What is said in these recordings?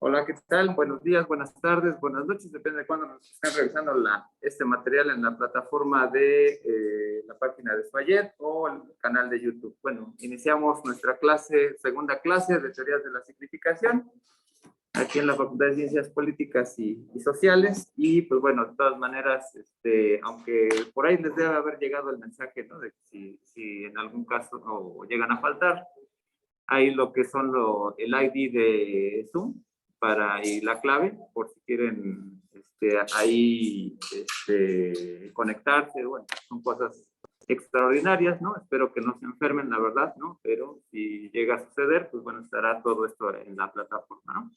Hola, ¿qué tal? Buenos días, buenas tardes, buenas noches, depende de cuándo nos estén revisando este material en la plataforma de la página de Fayet o el canal de YouTube. Bueno, iniciamos nuestra segunda clase de teorías de la significación, aquí en la Facultad de Ciencias Políticas y Sociales, y pues bueno, de todas maneras, aunque por ahí les debe haber llegado el mensaje, ¿no? De que si en algún caso o llegan a faltar, hay lo que son el ID de Zoom y la clave, por si quieren ahí conectarse. Bueno, son cosas extraordinarias, ¿no? Espero que no se enfermen, la verdad, ¿no? Pero si llega a suceder, pues bueno, estará todo esto en la plataforma, ¿no?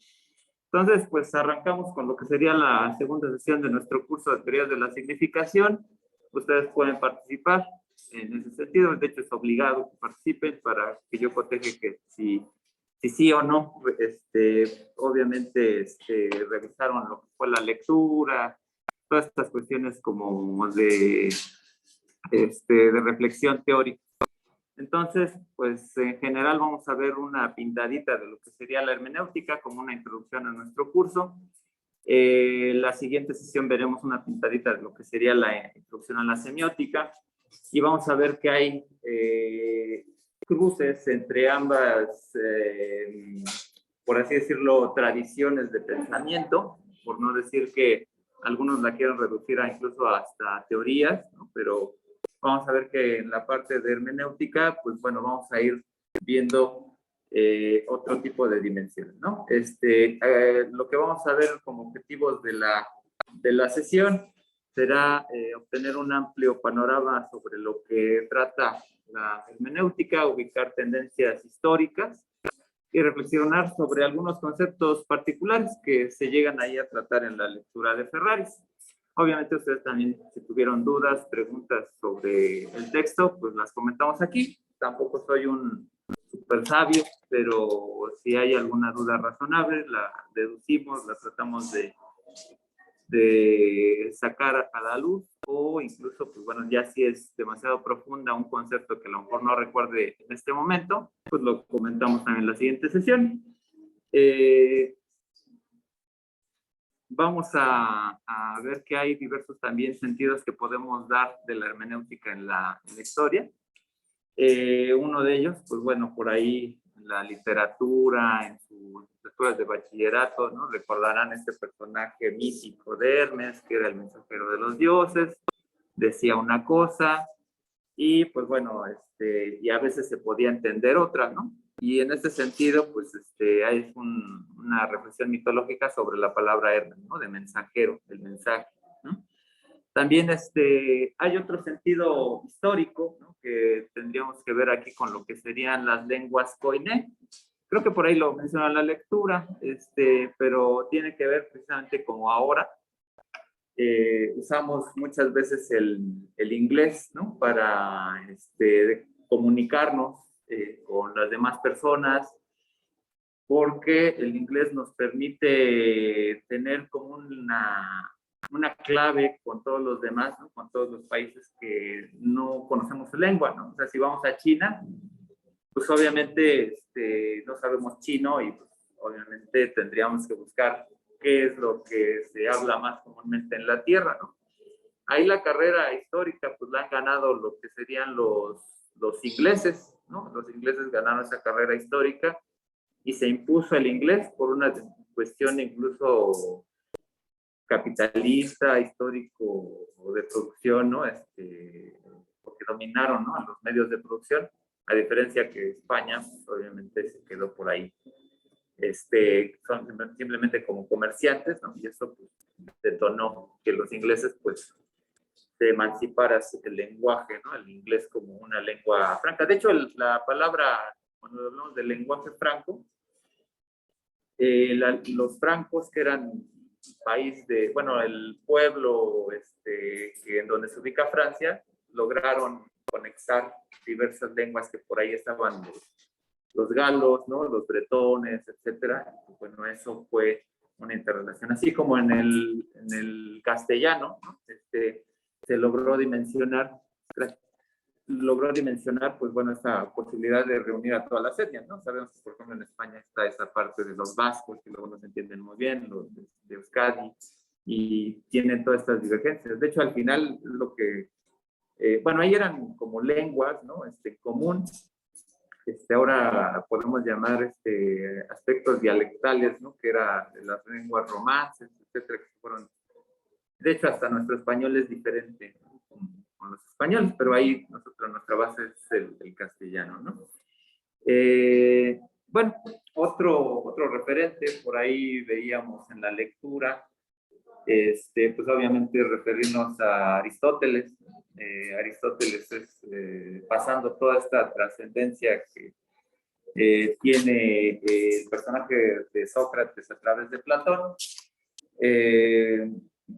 Entonces, pues arrancamos con lo que sería la segunda sesión de nuestro curso de teorías de la significación. Ustedes pueden participar en ese sentido, de hecho es obligado que participen para que yo coteje que si sí o no, obviamente revisaron lo que fue la lectura, todas estas cuestiones como de reflexión teórica. Entonces, pues en general vamos a ver una pintadita de lo que sería la hermenéutica como una introducción a nuestro curso. La siguiente sesión veremos una pintadita de lo que sería la introducción a la semiótica y vamos a ver que hay cruces entre ambas, por así decirlo, tradiciones de pensamiento, por no decir que algunos la quieren reducir a incluso hasta teorías, ¿no? Pero vamos a ver que en la parte de hermenéutica, pues bueno, vamos a ir viendo otro tipo de dimensiones, ¿no? Lo que vamos a ver como objetivos de la sesión será obtener un amplio panorama sobre lo que trata la hermenéutica, ubicar tendencias históricas y reflexionar sobre algunos conceptos particulares que se llegan ahí a tratar en la lectura de Ferraris. Obviamente ustedes también, si tuvieron dudas, preguntas sobre el texto, pues las comentamos aquí. Tampoco soy un súper sabio, pero si hay alguna duda razonable, la deducimos, la tratamos de sacar a la luz, o incluso, pues bueno, ya si es demasiado profunda un concepto que a lo mejor no recuerde en este momento, pues lo comentamos también en la siguiente sesión. Vamos a ver que hay diversos también sentidos que podemos dar de la hermenéutica en la historia. Uno de ellos, pues bueno, por ahí en la literatura, en sus lecturas de bachillerato, ¿no? Recordarán este personaje mítico de Hermes, que era el mensajero de los dioses, decía una cosa, y pues bueno, y a veces se podía entender otra, ¿no? Y en este sentido, pues hay una reflexión mitológica sobre la palabra Hermes, ¿no? De mensajero, el mensaje, ¿no? También hay otro sentido histórico, ¿no? Que tendríamos que ver aquí con lo que serían las lenguas koiné. Creo que por ahí lo menciona la lectura, pero tiene que ver precisamente como ahora usamos muchas veces el inglés, ¿no? Para comunicarnos con las demás personas, porque el inglés nos permite tener como una clave con todos los demás, ¿no? Con todos los países que no conocemos su lengua, ¿no? O sea, si vamos a China, pues obviamente no sabemos chino y pues, obviamente tendríamos que buscar qué es lo que se habla más comúnmente en la tierra, ¿no? Ahí la carrera histórica pues la han ganado lo que serían los ingleses, ¿no? Los ingleses ganaron esa carrera histórica y se impuso el inglés por una cuestión incluso capitalista, histórico o de producción, ¿no? Porque dominaron, ¿no? A los medios de producción, a diferencia que España, pues, obviamente se quedó por ahí. Son simplemente como comerciantes, ¿no? Y eso pues, detonó que los ingleses, pues, se emancipara el lenguaje, ¿no? El inglés como una lengua franca. De hecho, la palabra, cuando hablamos del lenguaje franco, los francos, que eran país bueno, el pueblo en donde se ubica Francia, lograron conectar diversas lenguas que por ahí estaban los galos, ¿no? Los bretones, etcétera. Bueno, eso fue una interrelación. Así como en el castellano, ¿no? Se logró dimensionar logró dimensionar, pues bueno, esta posibilidad de reunir a todas las etnias, ¿no? Sabemos que, por ejemplo, en España está esa parte de los vascos, que luego no se entienden muy bien, los de Euskadi, y tienen todas estas divergencias. De hecho, al final, lo que, bueno, ahí eran como lenguas, ¿no? Común. Ahora podemos llamar aspectos dialectales, ¿no? Que era de las lenguas romances, etcétera, que fueron. De hecho, hasta nuestro español es diferente, ¿no? Con los españoles, pero ahí nuestra base es el castellano, ¿no? Bueno, otro referente, por ahí veíamos en la lectura, pues obviamente referirnos a Aristóteles. Aristóteles es, pasando toda esta trascendencia que tiene el personaje de Sócrates a través de Platón.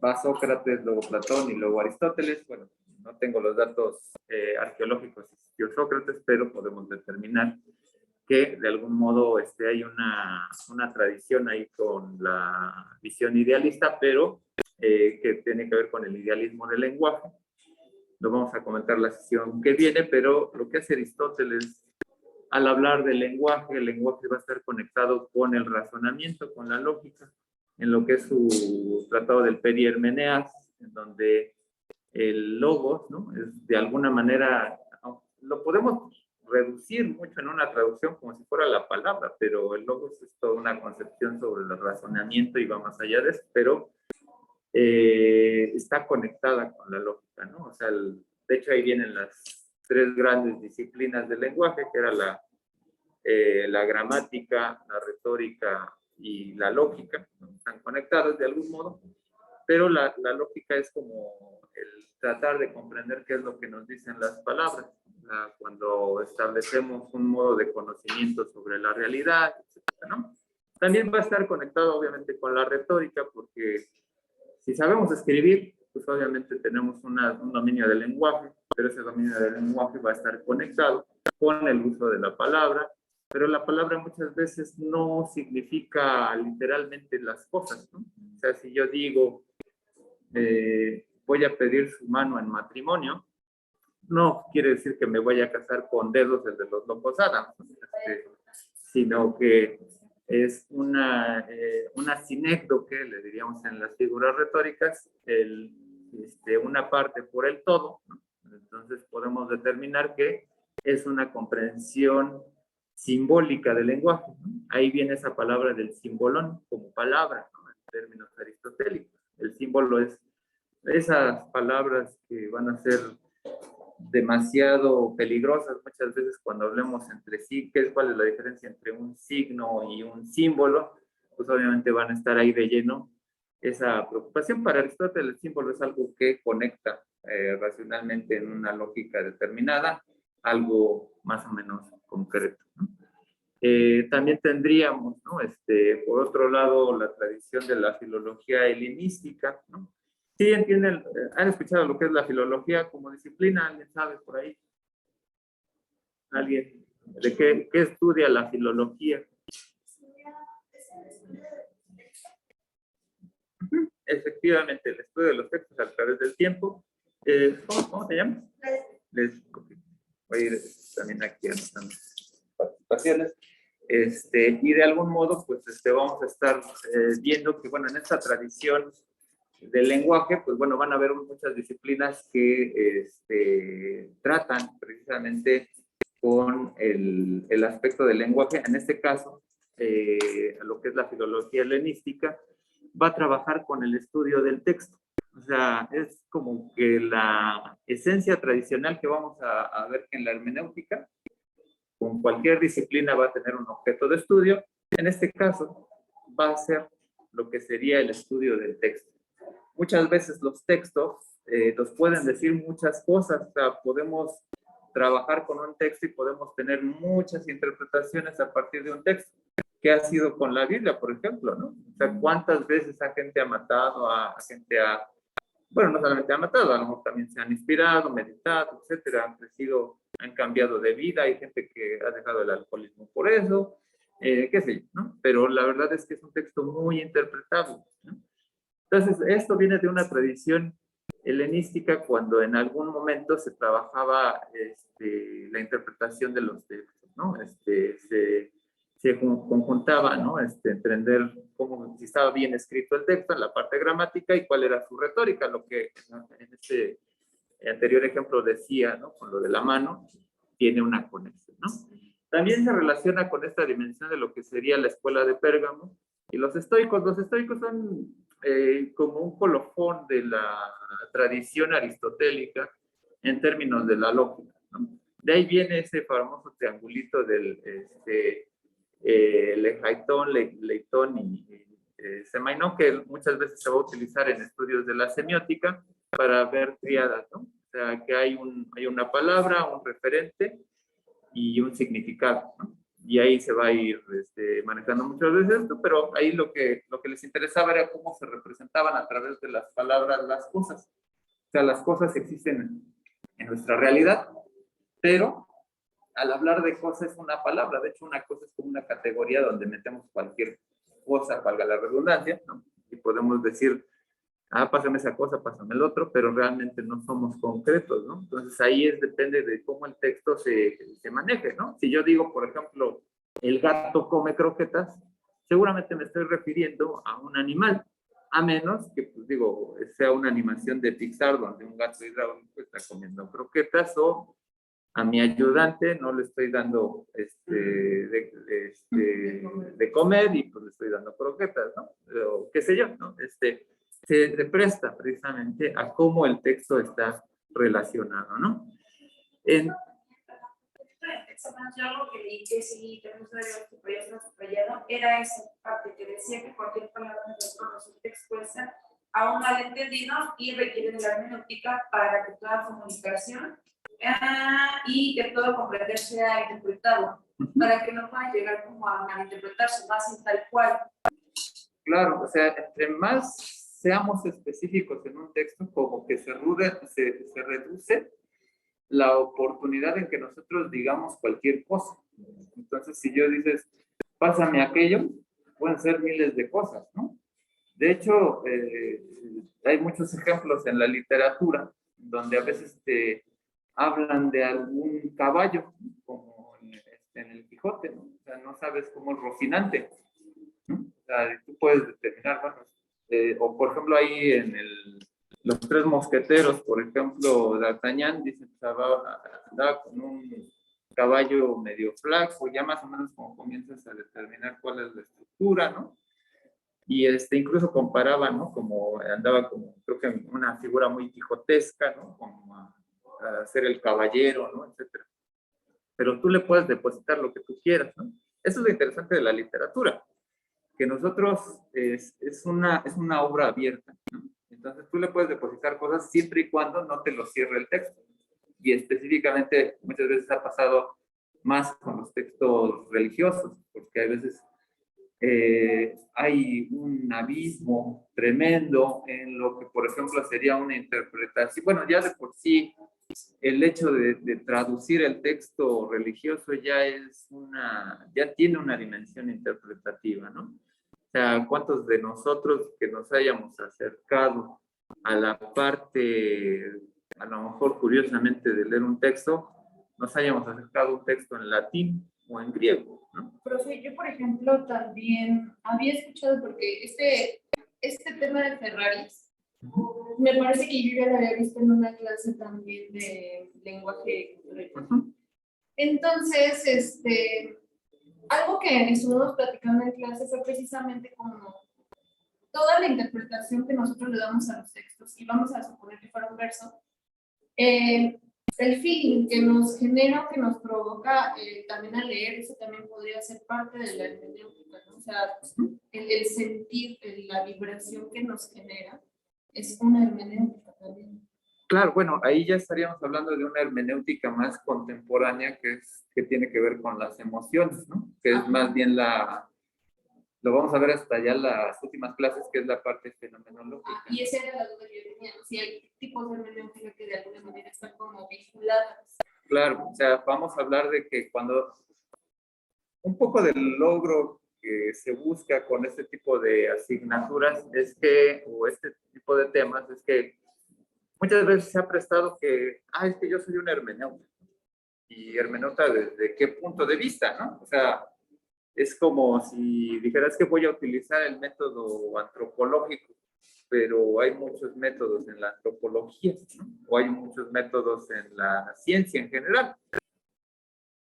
Va Sócrates, luego Platón y luego Aristóteles. Bueno, no tengo los datos arqueológicos de Sócrates, pero podemos determinar que de algún modo hay una tradición ahí con la visión idealista, pero que tiene que ver con el idealismo del lenguaje. Lo vamos a comentar la sesión que viene, pero lo que hace Aristóteles al hablar del lenguaje, el lenguaje va a estar conectado con el razonamiento, con la lógica, en lo que es su tratado del Perihermeneas, en donde el logos, ¿no? Es de alguna manera, lo podemos reducir mucho en una traducción como si fuera la palabra, pero el logos es toda una concepción sobre el razonamiento y va más allá de eso, pero está conectada con la lógica, ¿no? O sea, de hecho ahí vienen las tres grandes disciplinas del lenguaje, que era la gramática, la retórica y la lógica, ¿no? Están conectadas de algún modo, pero la lógica es como el tratar de comprender qué es lo que nos dicen las palabras, cuando establecemos un modo de conocimiento sobre la realidad, etcétera, ¿no? También va a estar conectado obviamente con la retórica, porque si sabemos escribir, pues obviamente tenemos un dominio del lenguaje, pero ese dominio del lenguaje va a estar conectado con el uso de la palabra, pero la palabra muchas veces no significa literalmente las cosas, ¿no? O sea, si yo digo, voy a pedir su mano en matrimonio, no quiere decir que me vaya a casar con dedos desde los locos Adams, sino que es una sinécdoque, le diríamos en las figuras retóricas, una parte por el todo, ¿no? Entonces podemos determinar que es una comprensión simbólica del lenguaje, ¿no? Ahí viene esa palabra del simbolón como palabra, ¿no? En términos aristotélicos. El símbolo es esas palabras que van a ser demasiado peligrosas muchas veces cuando hablemos entre sí, cuál es la diferencia entre un signo y un símbolo, pues obviamente van a estar ahí de lleno esa preocupación. Para Aristóteles el símbolo es algo que conecta racionalmente en una lógica determinada, algo más o menos concreto, ¿no? También tendríamos, ¿no? Por otro lado, la tradición de la filología helenística, ¿no? Sí, entienden, han escuchado lo que es la filología como disciplina, ¿alguien sabe por ahí? ¿Alguien? ¿De qué estudia la filología? Efectivamente, el estudio de los textos a través del tiempo. ¿Cómo te llamas? Voy a ir también aquí anotando participaciones. Y de algún modo, pues vamos a estar viendo que, bueno, en esta tradición del lenguaje, pues bueno, van a haber muchas disciplinas que tratan precisamente con el aspecto del lenguaje. En este caso, lo que es la filología helenística, va a trabajar con el estudio del texto. O sea, es como que la esencia tradicional que vamos a ver que en la hermenéutica, con cualquier disciplina va a tener un objeto de estudio. En este caso, va a ser lo que sería el estudio del texto. Muchas veces los textos nos pueden decir muchas cosas. O sea, podemos trabajar con un texto y podemos tener muchas interpretaciones a partir de un texto. ¿Qué ha sido con la Biblia, por ejemplo, ¿no? O sea, ¿cuántas veces a gente ha matado, a gente bueno, no solamente ha matado, a lo mejor también se han inspirado, meditado, etcétera, han crecido, han cambiado de vida, hay gente que ha dejado el alcoholismo por eso, qué sé yo, ¿no? Pero la verdad es que es un texto muy interpretable, ¿no? Entonces, esto viene de una tradición helenística cuando en algún momento se trabajaba la interpretación de los textos, ¿no? Se conjuntaba, ¿no? Entender cómo, si estaba bien escrito el texto en la parte gramática y cuál era su retórica, lo que en este anterior ejemplo decía, ¿no? Con lo de la mano, tiene una conexión, ¿no? También se relaciona con esta dimensión de lo que sería la escuela de Pérgamo y los estoicos. Los estoicos son como un colofón de la tradición aristotélica en términos de la lógica, ¿no? De ahí viene ese famoso triangulito del Leitón y Semainó, que muchas veces se va a utilizar en estudios de la semiótica para ver triadas, ¿no? O sea, que hay una palabra, un referente y un significado, ¿no? Y ahí se va a ir manejando muchas veces esto, pero ahí lo que les interesaba era cómo se representaban a través de las palabras las cosas. O sea, las cosas existen en nuestra realidad, pero al hablar de cosas es una palabra. De hecho, una cosa es como una categoría donde metemos cualquier cosa, valga la redundancia, ¿no? Y podemos decir, pásame esa cosa, pásame el otro, pero realmente no somos concretos, ¿no? Entonces ahí depende de cómo el texto se maneje, ¿no? Si yo digo, por ejemplo, el gato come croquetas, seguramente me estoy refiriendo a un animal, a menos que, pues digo, sea una animación de Pixar donde un gato hidráulico está comiendo croquetas, o a mi ayudante no le estoy dando de comer y pues le estoy dando croquetas, ¿no? O qué sé yo, ¿no? Se presta precisamente a cómo el texto está relacionado, ¿no? Yo algo que leí que sí, tenemos subrayado, era esa parte que decía que cualquier palabra reconocida expuesta a un malentendido y requiere de la hermenéutica para que toda comunicación y que todo comprender sea interpretado, para que no pueda llegar como a malinterpretarse más en tal cual. Claro, o sea, entre más seamos específicos en un texto, como que se reduce la oportunidad en que nosotros digamos cualquier cosa. Entonces, si yo dices, pásame aquello, pueden ser miles de cosas, ¿no? De hecho, hay muchos ejemplos en la literatura donde a veces te hablan de algún caballo, como en el Quijote, ¿no? O sea, no sabes cómo es Rocinante, ¿no? O sea, tú puedes determinar, bueno, o por ejemplo ahí en Los Tres Mosqueteros, por ejemplo, D'Artagnan dice que andaba con un caballo medio flaco, ya más o menos como comienzas a determinar cuál es la estructura, ¿no? Y incluso comparaba, ¿no? Como andaba como, creo que una figura muy quijotesca, ¿no? Como a ser el caballero, ¿no? Etcétera. Pero tú le puedes depositar lo que tú quieras, ¿no? Eso es lo interesante de la literatura, que nosotros es una obra abierta, ¿no? Entonces tú le puedes depositar cosas siempre y cuando no te lo cierre el texto. Y específicamente muchas veces ha pasado más con los textos religiosos, porque a veces hay un abismo tremendo en lo que, por ejemplo, sería una interpretación. Bueno, ya de por sí, el hecho de traducir el texto religioso ya tiene una dimensión interpretativa, ¿no? O sea, ¿cuántos de nosotros que nos hayamos acercado a la parte, a lo mejor curiosamente, de leer un texto, nos hayamos acercado a un texto en latín o en griego, ¿no? Profe, yo por ejemplo también había escuchado, porque este tema de Ferraris, me parece que yo ya lo había visto en una clase también de lenguaje. Entonces, algo que estuvimos platicando en clase fue precisamente como toda la interpretación que nosotros le damos a los textos, y vamos a suponer que fuera un verso, el feeling que nos genera, que nos provoca también al leer, eso también podría ser parte de la hermenéutica, ¿no? O sea, el sentir, la vibración que nos genera es una hermenéutica también. Claro, bueno, ahí ya estaríamos hablando de una hermenéutica más contemporánea que tiene que ver con las emociones, ¿no? Que es más bien lo vamos a ver hasta ya las últimas clases, que es la parte fenomenológica. Y esa era la duda que yo tenía, si hay tipos de hermenéutica que de alguna manera están como vinculadas. Claro, o sea, vamos a hablar de que cuando un poco del logro que se busca con este tipo de asignaturas o este tipo de temas, es que muchas veces se ha prestado que, es que yo soy un hermeneuta. ¿Y hermeneuta desde qué punto de vista, no? O sea, es como si dijeras que voy a utilizar el método antropológico, pero hay muchos métodos en la antropología, ¿no? O hay muchos métodos en la ciencia en general.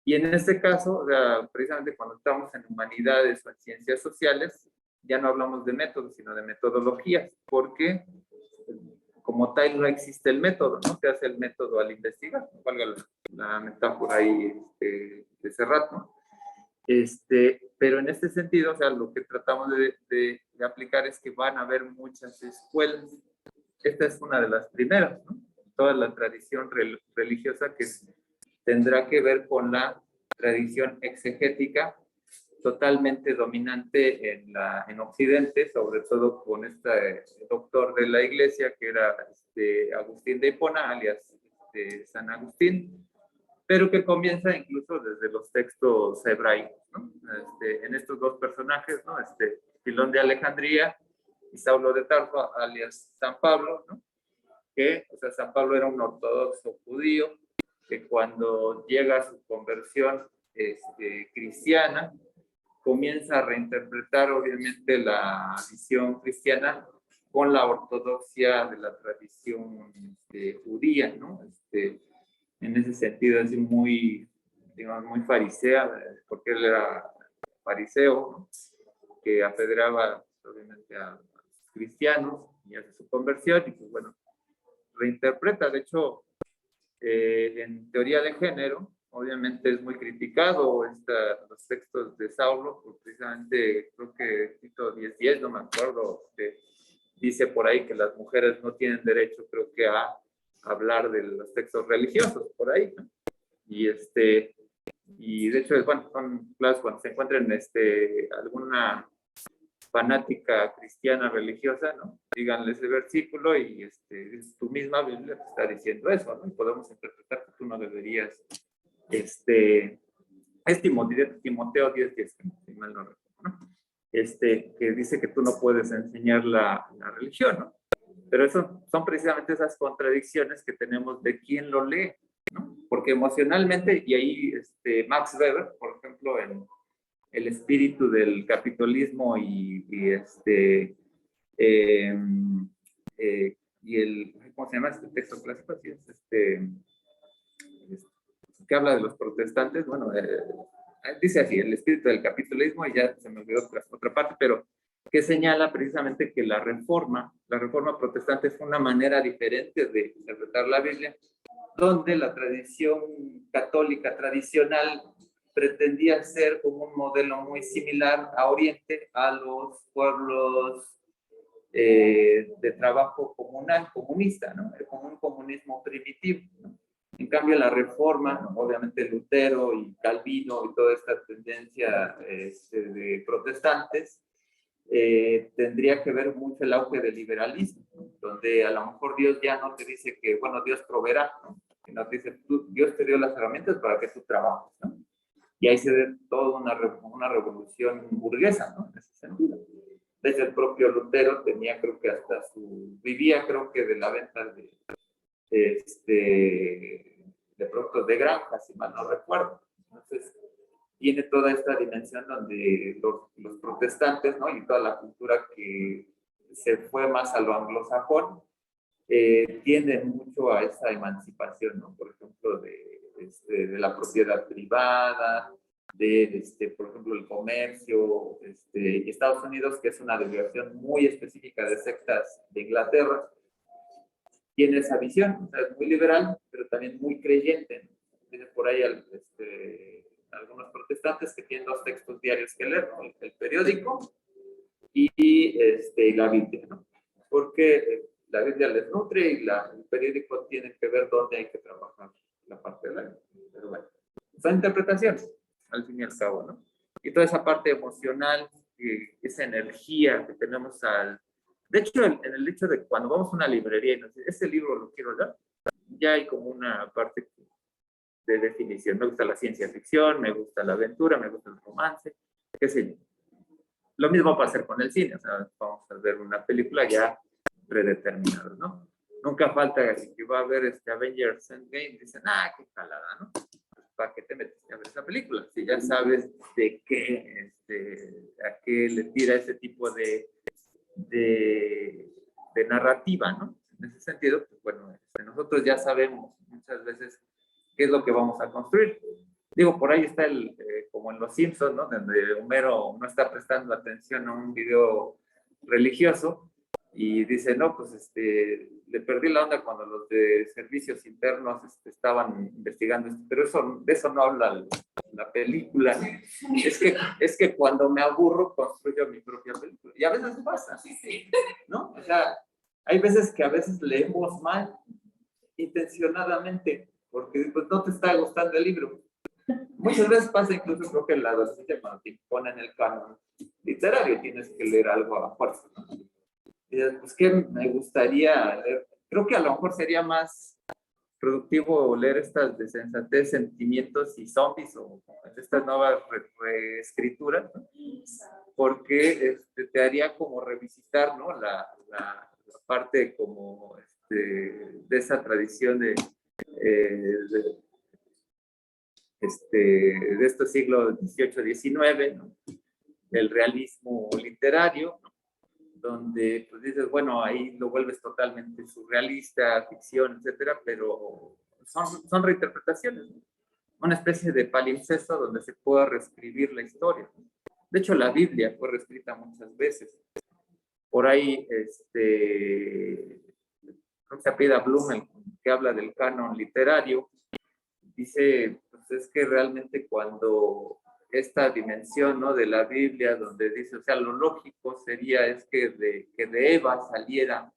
Y en este caso, o sea, precisamente cuando estamos en humanidades o en ciencias sociales, ya no hablamos de métodos, sino de metodologías, porque como tal no existe el método, ¿no? Se hace el método al investigar, ¿no? Valga la metáfora ahí de ese rato. Pero en este sentido, o sea, lo que tratamos de aplicar es que van a haber muchas escuelas. Esta es una de las primeras, ¿no? Toda la tradición religiosa que tendrá que ver con la tradición exegética totalmente dominante en Occidente, sobre todo con este doctor de la iglesia que era Agustín de Hipona, alias San Agustín, pero que comienza incluso desde los textos hebraicos, ¿no? En estos dos personajes, ¿no? Filón de Alejandría y Saulo de Tarso, alias San Pablo, ¿no? Que, o sea, San Pablo era un ortodoxo judío que cuando llega a su conversión cristiana, comienza a reinterpretar obviamente la visión cristiana con la ortodoxia de la tradición judía, ¿no? En ese sentido es muy, digamos, muy farisea, porque él era fariseo, ¿no? Que apedreaba obviamente a los cristianos y hace su conversión y pues bueno, reinterpreta. De hecho, en teoría de género, obviamente es muy criticado los textos de Saulo, porque precisamente creo que Tito 10:10, no me acuerdo, dice por ahí que las mujeres no tienen derecho, creo que a hablar de los textos religiosos, por ahí, ¿no? Y de hecho, bueno, son claros cuando se encuentren alguna fanática cristiana religiosa, ¿no? Díganle ese versículo y tu misma Biblia te está diciendo eso, ¿no? Y podemos interpretar que tú no deberías, es Timoteo 10:10, si mal no recuerdo, ¿no? Que dice que tú no puedes enseñar la religión, ¿no? Pero eso son precisamente esas contradicciones que tenemos de quién lo lee, ¿no? Porque emocionalmente, y ahí Max Weber, por ejemplo, en El espíritu del capitalismo y el, ¿cómo se llama este texto clásico? Así es, que habla de los protestantes, bueno, dice así, el espíritu del capitalismo, y ya se me olvidó otra parte, pero que señala precisamente que la reforma protestante fue una manera diferente de interpretar la Biblia, donde la tradición católica tradicional pretendía ser como un modelo muy similar a Oriente, a los pueblos de trabajo comunal, comunista, ¿no? Como un comunismo primitivo, ¿no? En cambio, la reforma, ¿no? Obviamente Lutero y Calvino y toda esta tendencia de protestantes, tendría que ver mucho el auge del liberalismo, ¿no? Donde a lo mejor Dios ya no te dice que, bueno, Dios proveerá, ¿no? Sino te dice, Dios te dio las herramientas para que tú trabajes, ¿no? Y ahí se ve toda una revolución burguesa, ¿no? En ese sentido. Desde el propio Lutero tenía, creo que hasta vivía, creo que de la venta de productos de granja, si mal no recuerdo. Entonces, tiene toda esta dimensión donde los protestantes, ¿no? Y toda la cultura que se fue más a lo anglosajón, tienden mucho a esa emancipación, ¿no? Por ejemplo, de la propiedad privada, por ejemplo, el comercio, y Estados Unidos, que es una derivación muy específica de sectas de Inglaterra, tiene esa visión, o sea, es muy liberal, pero también muy creyente, ¿no? Tiene por ahí algunos protestantes que tienen dos textos diarios que leer, ¿no? El periódico y la Biblia, ¿no? Porque la Biblia les nutre y el periódico tiene que ver dónde hay que trabajar la parte de la Biblia. Pero bueno, son interpretaciones, al fin y al cabo, ¿no? Y toda esa parte emocional, esa energía que tenemos De hecho, en el hecho de cuando vamos a una librería y nos dice, ese libro lo quiero leer, ya hay como una parte de definición. Me gusta la ciencia ficción, me gusta la aventura, me gusta el romance, qué sé yo. Lo mismo va a pasar con el cine, o sea, vamos a ver una película ya predeterminada, ¿no? Nunca falta que va a ver Avengers Endgame, dicen, qué calada, ¿no? ¿Para qué te metiste a ver esa película? Si ya sabes de qué, a qué le tira ese tipo de narrativa, ¿no? En ese sentido, pues bueno, nosotros ya sabemos muchas veces qué es lo que vamos a construir. Digo, por ahí está como en Los Simpsons, ¿no? Donde Homero no está prestando atención a un video religioso y dice, no, pues le perdí la onda cuando los de servicios internos estaban investigando esto, pero de eso no habla la película. Es que cuando me aburro construyo mi propia película. Y a veces pasa, ¿no? O sea, hay veces que a veces leemos mal intencionadamente porque pues, no te está gustando el libro. Muchas veces pasa incluso creo que en la adolescencia cuando te ponen el canon literario tienes que leer algo a la fuerza, ¿no? Y pues que me gustaría leer, creo que a lo mejor sería más productivo leer estas de sensatez, sentimientos y zombies o estas nuevas reescrituras, ¿no? Porque te haría como revisitar, ¿no? La parte como de esa tradición de estos siglos XVIII, XIX, ¿no? Del realismo literario, ¿no? Donde pues dices, bueno, ahí lo vuelves totalmente surrealista, ficción, etcétera, pero son reinterpretaciones, ¿no? Una especie de palimpsesto donde se pueda reescribir la historia. De hecho, la Biblia fue reescrita muchas veces. Por ahí, creo que se apellida Blumel, que habla del canon literario, dice, pues es que realmente cuando esta dimensión, ¿no? De la Biblia, donde dice, o sea, lo lógico sería es que de Eva saliera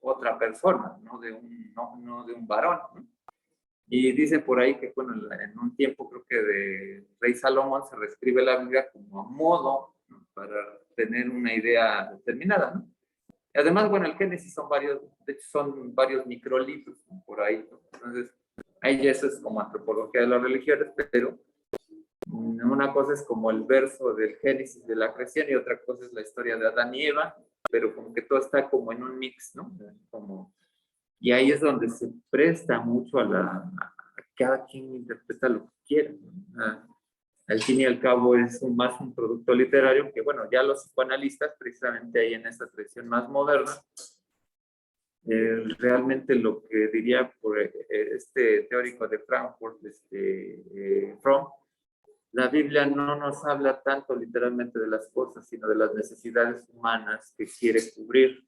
otra persona, no de un varón, ¿no? Y dice por ahí que, bueno, en un tiempo creo que de Rey Salomón se reescribe la Biblia como a modo, ¿no? Para tener una idea determinada, ¿no? Y además, bueno, el Génesis son varios, de hecho son varios microlibros, ¿no? Por ahí, ¿no? Entonces, ahí eso es como antropología de las religiones, pero una cosa es como el verso del Génesis de la creación y otra cosa es la historia de Adán y Eva, pero como que todo está como en un mix, ¿no? Y ahí es donde se presta mucho a cada quien interpreta lo que quiere, ¿no? Al fin y al cabo es más un producto literario que, bueno, ya los psicoanalistas, precisamente ahí en esta tradición más moderna, realmente lo que diría por este teórico de Frankfurt, Fromm, la Biblia no nos habla tanto literalmente de las cosas, sino de las necesidades humanas que quiere cubrir.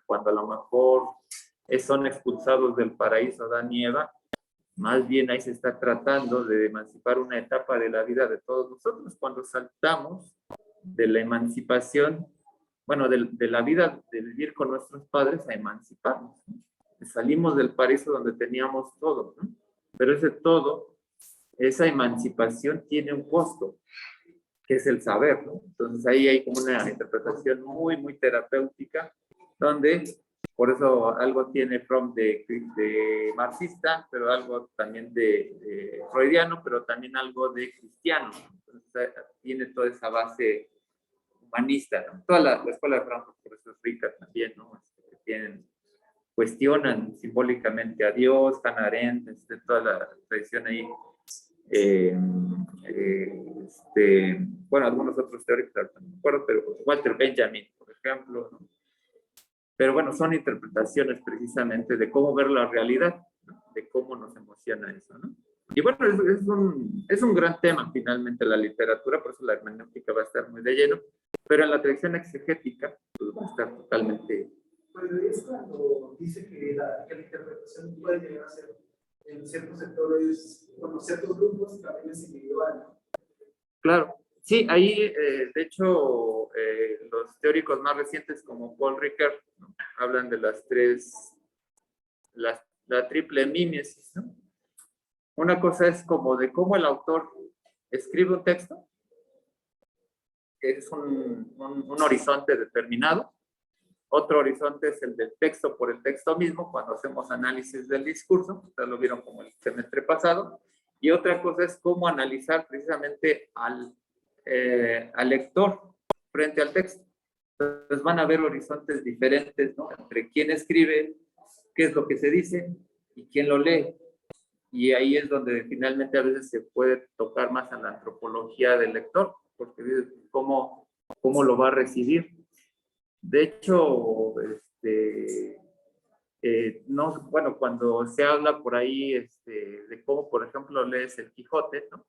Cuando a lo mejor son expulsados del paraíso Adán y Eva, más bien ahí se está tratando de emancipar una etapa de la vida de todos nosotros. Cuando saltamos de la emancipación, bueno, de la vida de vivir con nuestros padres a emanciparnos, ¿no? Salimos del paraíso donde teníamos todo, ¿no? Pero ese todo, esa emancipación tiene un costo, que es el saber, ¿no? Entonces ahí hay como una interpretación muy, muy terapéutica, donde por eso algo tiene Fromm de marxista, pero algo también de freudiano, pero también algo de cristiano. Entonces tiene toda esa base humanista, ¿no? Toda la escuela de Frankfurt por eso es rica también, ¿no? Cuestionan simbólicamente a Dios, Hannah Arendt, toda la tradición ahí. Bueno, algunos otros teóricos, no me acuerdo, pero Walter Benjamin, por ejemplo, ¿no? Pero bueno, son interpretaciones precisamente de cómo ver la realidad, ¿no? De cómo nos emociona eso, ¿no? Y bueno, es un gran tema finalmente la literatura, por eso la hermenéutica va a estar muy de lleno, pero en la tradición exegética pues, va a estar totalmente... Pues es cuando dice que la interpretación puede llegar a ser en ciertos sectores, bueno, ciertos grupos también es individual, ¿no? Claro, sí, ahí de hecho los teóricos más recientes como Paul Ricoeur, ¿no? Hablan de las la triple mímesis, ¿no? Una cosa es como de cómo el autor escribe un texto, que es un horizonte determinado. Otro horizonte es el del texto por el texto mismo, cuando hacemos análisis del discurso, ustedes lo vieron como el semestre pasado. Y otra cosa es cómo analizar precisamente al lector frente al texto. Entonces van a haber horizontes diferentes, ¿no? Entre quién escribe, qué es lo que se dice y quién lo lee. Y ahí es donde finalmente a veces se puede tocar más a la antropología del lector, porque dices, ¿cómo lo va a recibir? De hecho, no, bueno, cuando se habla por ahí de cómo, por ejemplo, lees el Quijote, ¿no?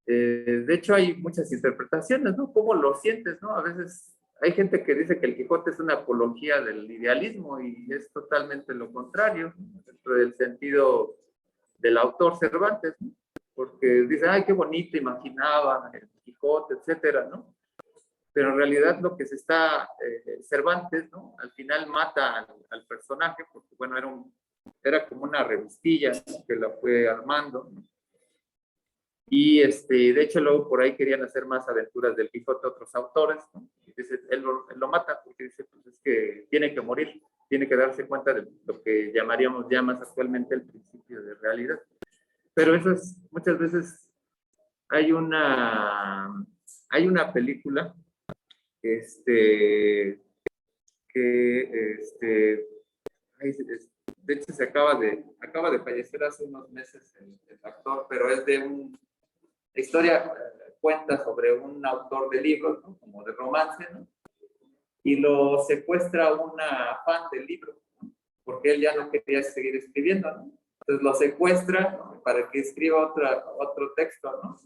De hecho, hay muchas interpretaciones, ¿no? ¿Cómo lo sientes, no? A veces hay gente que dice que el Quijote es una apología del idealismo y es totalmente lo contrario, dentro del sentido del autor Cervantes, ¿no? Porque dice, ay, qué bonito, imaginaba el Quijote, etcétera, ¿no? Pero en realidad lo que se está, Cervantes, ¿no? Al final mata al personaje, porque bueno, era como una revistilla, ¿no? Que la fue armando, ¿no? Y de hecho luego por ahí querían hacer más aventuras del Quijote otros autores, ¿no? Y dice, él lo mata porque dice, pues es que tiene que morir, tiene que darse cuenta de lo que llamaríamos ya más actualmente el principio de realidad. Pero eso es, muchas veces hay una película de hecho acaba de fallecer hace unos meses el actor, pero es de la historia, cuenta sobre un autor de libros, ¿no? Como de romance, ¿no? Y lo secuestra una fan del libro, ¿no? Porque él ya no quería seguir escribiendo, ¿no? Entonces lo secuestra, ¿no? Para que escriba otro texto, ¿no?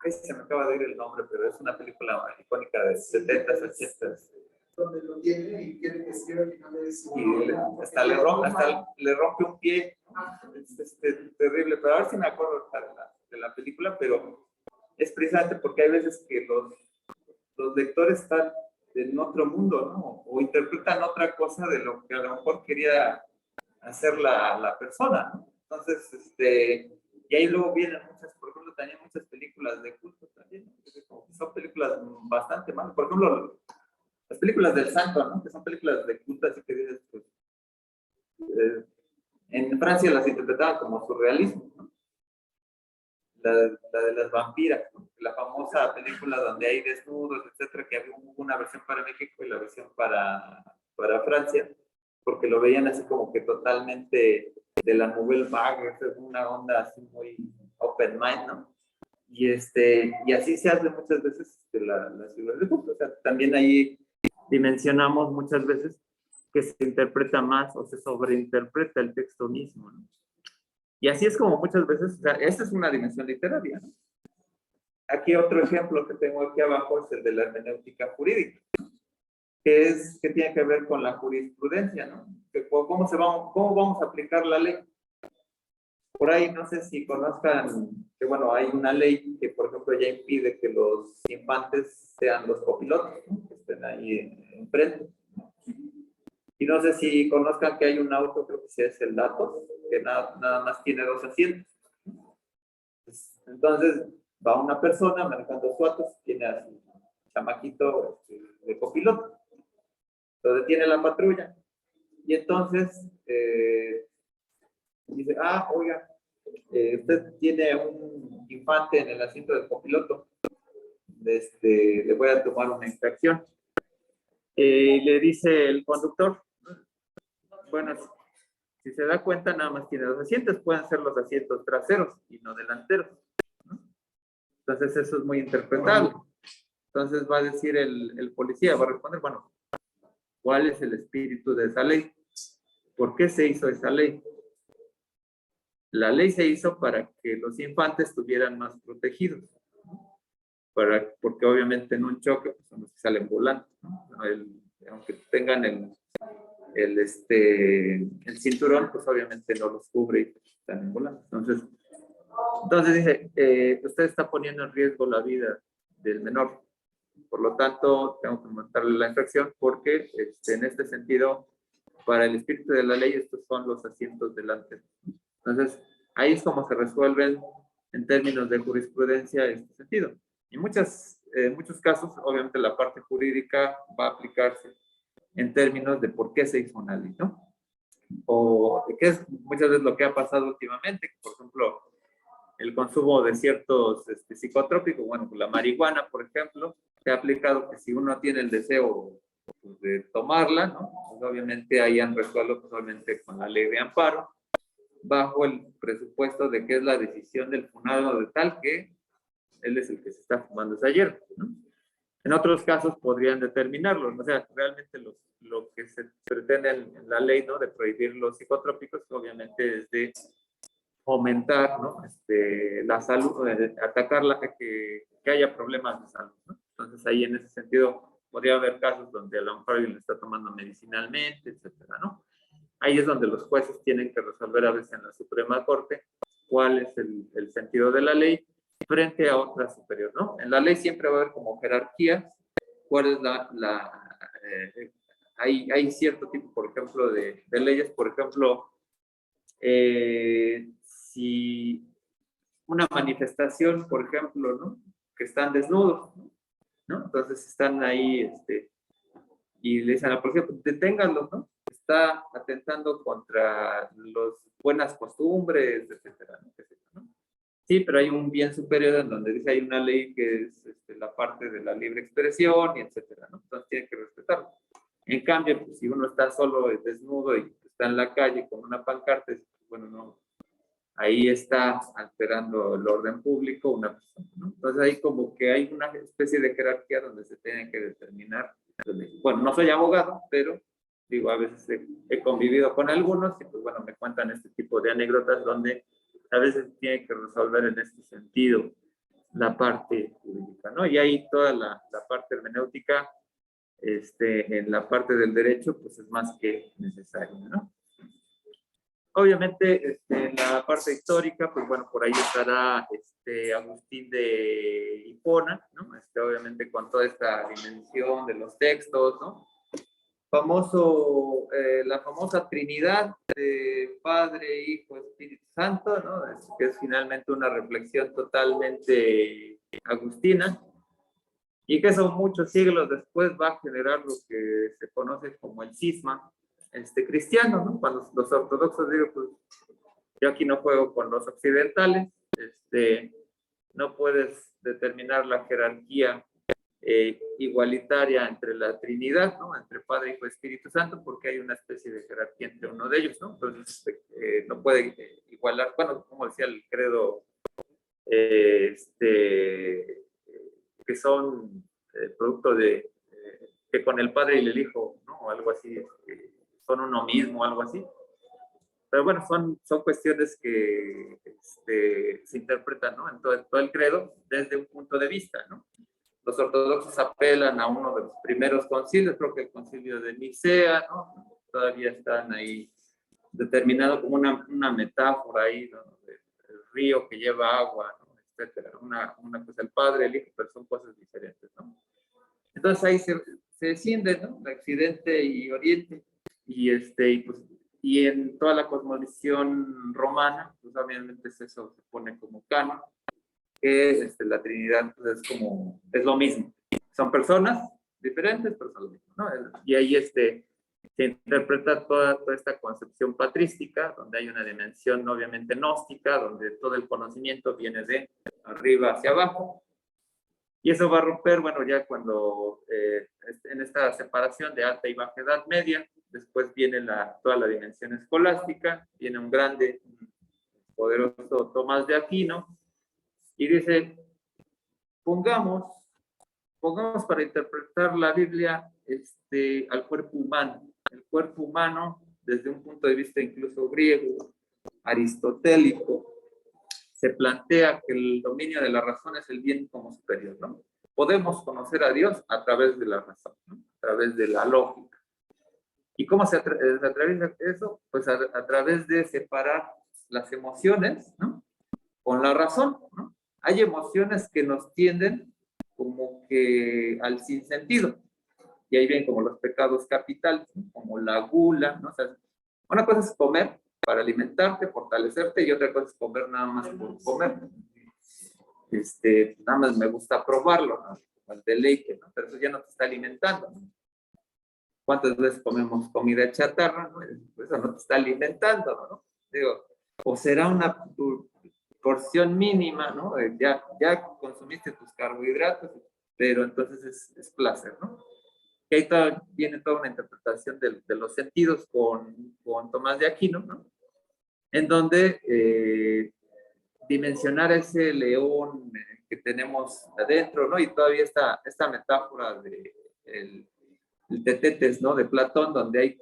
Se me acaba de ir el nombre, pero es una película icónica de 70s, 80s. Donde lo tiene y quiere que escriba al final de su... Y hasta le rompe un pie, ¿no? Es terrible, pero a ver si me acuerdo de la película, pero es precisamente porque hay veces que los lectores están en otro mundo, ¿no? O interpretan otra cosa de lo que a lo mejor quería hacer la persona, ¿no? Entonces, y ahí luego vienen por ejemplo, también muchas películas de culto también, ¿no? Son películas bastante malas. Por ejemplo, las películas del Santo, ¿no? Que son películas de culto, así que dices, pues, en Francia las interpretaban como surrealismo, ¿no? La de las vampiras, ¿no? La famosa película donde hay desnudos, etcétera, que había una versión para México y la versión para Francia, porque lo veían así como que totalmente de la Nouvelle Vague, una onda así muy open mind, ¿no? Y así se hace muchas veces las figuras de culto. O sea, también ahí dimensionamos muchas veces que se interpreta más o se sobreinterpreta el texto mismo, ¿no? Y así es como muchas veces, o sea, esta es una dimensión literaria, ¿no? Aquí otro ejemplo que tengo aquí abajo es el de la hermenéutica jurídica, que tiene que ver con la jurisprudencia, ¿no? ¿Cómo vamos a aplicar la ley? Por ahí no sé si conozcan que, bueno, hay una ley que, por ejemplo, ya impide que los infantes sean los copilotos, ¿no? Que estén ahí enfrente. Y no sé si conozcan que hay un auto, creo que sí es el Datos, que nada más tiene 2 asientos. Entonces, va una persona manejando su auto, tiene a su chamaquito de copiloto. Lo detiene la patrulla. Y entonces, dice, oiga, usted tiene un infante en el asiento del copiloto. Le voy a tomar una infracción. Le dice el conductor, bueno, si se da cuenta, nada más tiene 2 asientos, pueden ser los asientos traseros y no delanteros, ¿no? Entonces eso es muy interpretable. Entonces va a decir el policía, va a responder, bueno, ¿cuál es el espíritu de esa ley? ¿Por qué se hizo esa ley? La ley se hizo para que los infantes estuvieran más protegidos, ¿no? Porque obviamente en un choque pues, son los que salen volando, ¿no? Aunque tengan el cinturón, pues obviamente no los cubre y están volando. Entonces dice, usted está poniendo en riesgo la vida del menor. Por lo tanto, tengo que montarle la infracción porque en este sentido, para el espíritu de la ley, estos son los asientos delanteros. Entonces, ahí es como se resuelven en términos de jurisprudencia este sentido. En muchos casos, obviamente, la parte jurídica va a aplicarse en términos de por qué se hizo una ley, ¿no? O que es muchas veces lo que ha pasado últimamente, por ejemplo, el consumo de ciertos psicotrópicos, bueno, la marihuana, por ejemplo, se ha aplicado que si uno tiene el deseo pues, de tomarla, ¿no? Pues obviamente ahí han resuelto totalmente con la ley de amparo, bajo el presupuesto de que es la decisión del funado de tal que él es el que se está fumando esa hierba, ¿no? En otros casos podrían determinarlo, ¿no? O sea, realmente lo que se pretende en la ley, ¿no? De prohibir los psicotrópicos, obviamente es de aumentar, ¿no? La salud, atacar que haya problemas de salud, ¿no? Entonces ahí en ese sentido podría haber casos donde a lo mejor alguien lo está tomando medicinalmente, etcétera, ¿no? Ahí es donde los jueces tienen que resolver a veces en la Suprema Corte cuál es el sentido de la ley frente a otra superior, ¿no? En la ley siempre va a haber como jerarquías, cuál es hay cierto tipo, por ejemplo, de leyes, por ejemplo, si una manifestación, por ejemplo, ¿no? Que están desnudos, ¿no? Entonces están ahí, y le dicen a la policía, pues, deténganlos, ¿no? Está atentando contra las buenas costumbres, etcétera, ¿no? Sí, pero hay un bien superior en donde dice hay una ley que es la parte de la libre expresión y etcétera, ¿no? Entonces tiene que respetarlo. En cambio, pues, si uno está solo desnudo y está en la calle con una pancarta, bueno, no, ahí está alterando el orden público una persona, ¿no? Entonces ahí como que hay una especie de jerarquía donde se tiene que determinar. Bueno, no soy abogado, pero digo, a veces he convivido con algunos y pues bueno, me cuentan este tipo de anécdotas donde a veces tiene que resolver en este sentido la parte jurídica, ¿no? Y ahí toda la parte hermenéutica, en la parte del derecho, pues es más que necesario, ¿no? Obviamente, en la parte histórica, pues bueno, por ahí estará Agustín de Hipona, ¿no? Obviamente con toda esta dimensión de los textos, ¿no? La famosa Trinidad de Padre, Hijo, Espíritu Santo, ¿no? Que es finalmente una reflexión totalmente agustina, y que eso muchos siglos después va a generar lo que se conoce como el cisma cristiano, ¿no? Cuando los ortodoxos digo, pues yo aquí no juego con los occidentales, no puedes determinar la jerarquía igualitaria entre la Trinidad, ¿no? Entre Padre, Hijo y Espíritu Santo, porque hay una especie de jerarquía entre uno de ellos, ¿no? Entonces, no puede igualar, bueno, como decía el credo, que son producto de, que con el Padre y el Hijo, ¿no? O algo así, son uno mismo, algo así. Pero bueno, son cuestiones que se interpretan, ¿no? En todo el credo desde un punto de vista, ¿no? Los ortodoxos apelan a uno de los primeros concilios, creo que el concilio de Nicea, ¿no? Todavía están ahí determinado como una metáfora ahí, ¿no? El río que lleva agua, ¿no? Etcétera. Una cosa, el Padre, el Hijo, pero son cosas diferentes, ¿no? Entonces ahí se desciende, ¿no? De Occidente y Oriente, y en toda la cosmovisión romana, pues obviamente eso se pone como canon, que la Trinidad pues, es lo mismo. Son personas diferentes, pero son lo mismo, ¿no? Y ahí se interpreta toda esta concepción patrística, donde hay una dimensión obviamente gnóstica, donde todo el conocimiento viene de arriba hacia abajo. Y eso va a romper, bueno, ya cuando en esta separación de alta y baja edad media, después viene toda la dimensión escolástica, viene un grande, poderoso Tomás de Aquino, y dice, pongamos para interpretar la Biblia al cuerpo humano. El cuerpo humano, desde un punto de vista incluso griego, aristotélico, se plantea que el dominio de la razón es el bien como superior, ¿no? Podemos conocer a Dios a través de la razón, ¿no? A través de la lógica. ¿Y cómo se atraviesa eso? Pues a través de separar las emociones, ¿no? Con la razón, ¿no? Hay emociones que nos tienden como que al sinsentido. Y ahí vienen como los pecados capitales, ¿no? Como la gula, ¿no? O sea, una cosa es comer para alimentarte, fortalecerte, y otra cosa es comer nada más por comer. Nada más me gusta probarlo, ¿no? Como el deleite, ¿no? Pero eso ya no te está alimentando, ¿no? ¿Cuántas veces comemos comida chatarra, ¿no? Eso no te está alimentando, ¿no? Digo, o será una porción mínima, ¿no? Ya consumiste tus carbohidratos, pero entonces es placer, ¿no? que ahí viene toda una interpretación de los sentidos con Tomás de Aquino, ¿no? En donde dimensionar ese león que tenemos adentro, ¿no? Y todavía esta metáfora de el Tetetes, ¿no? De Platón, donde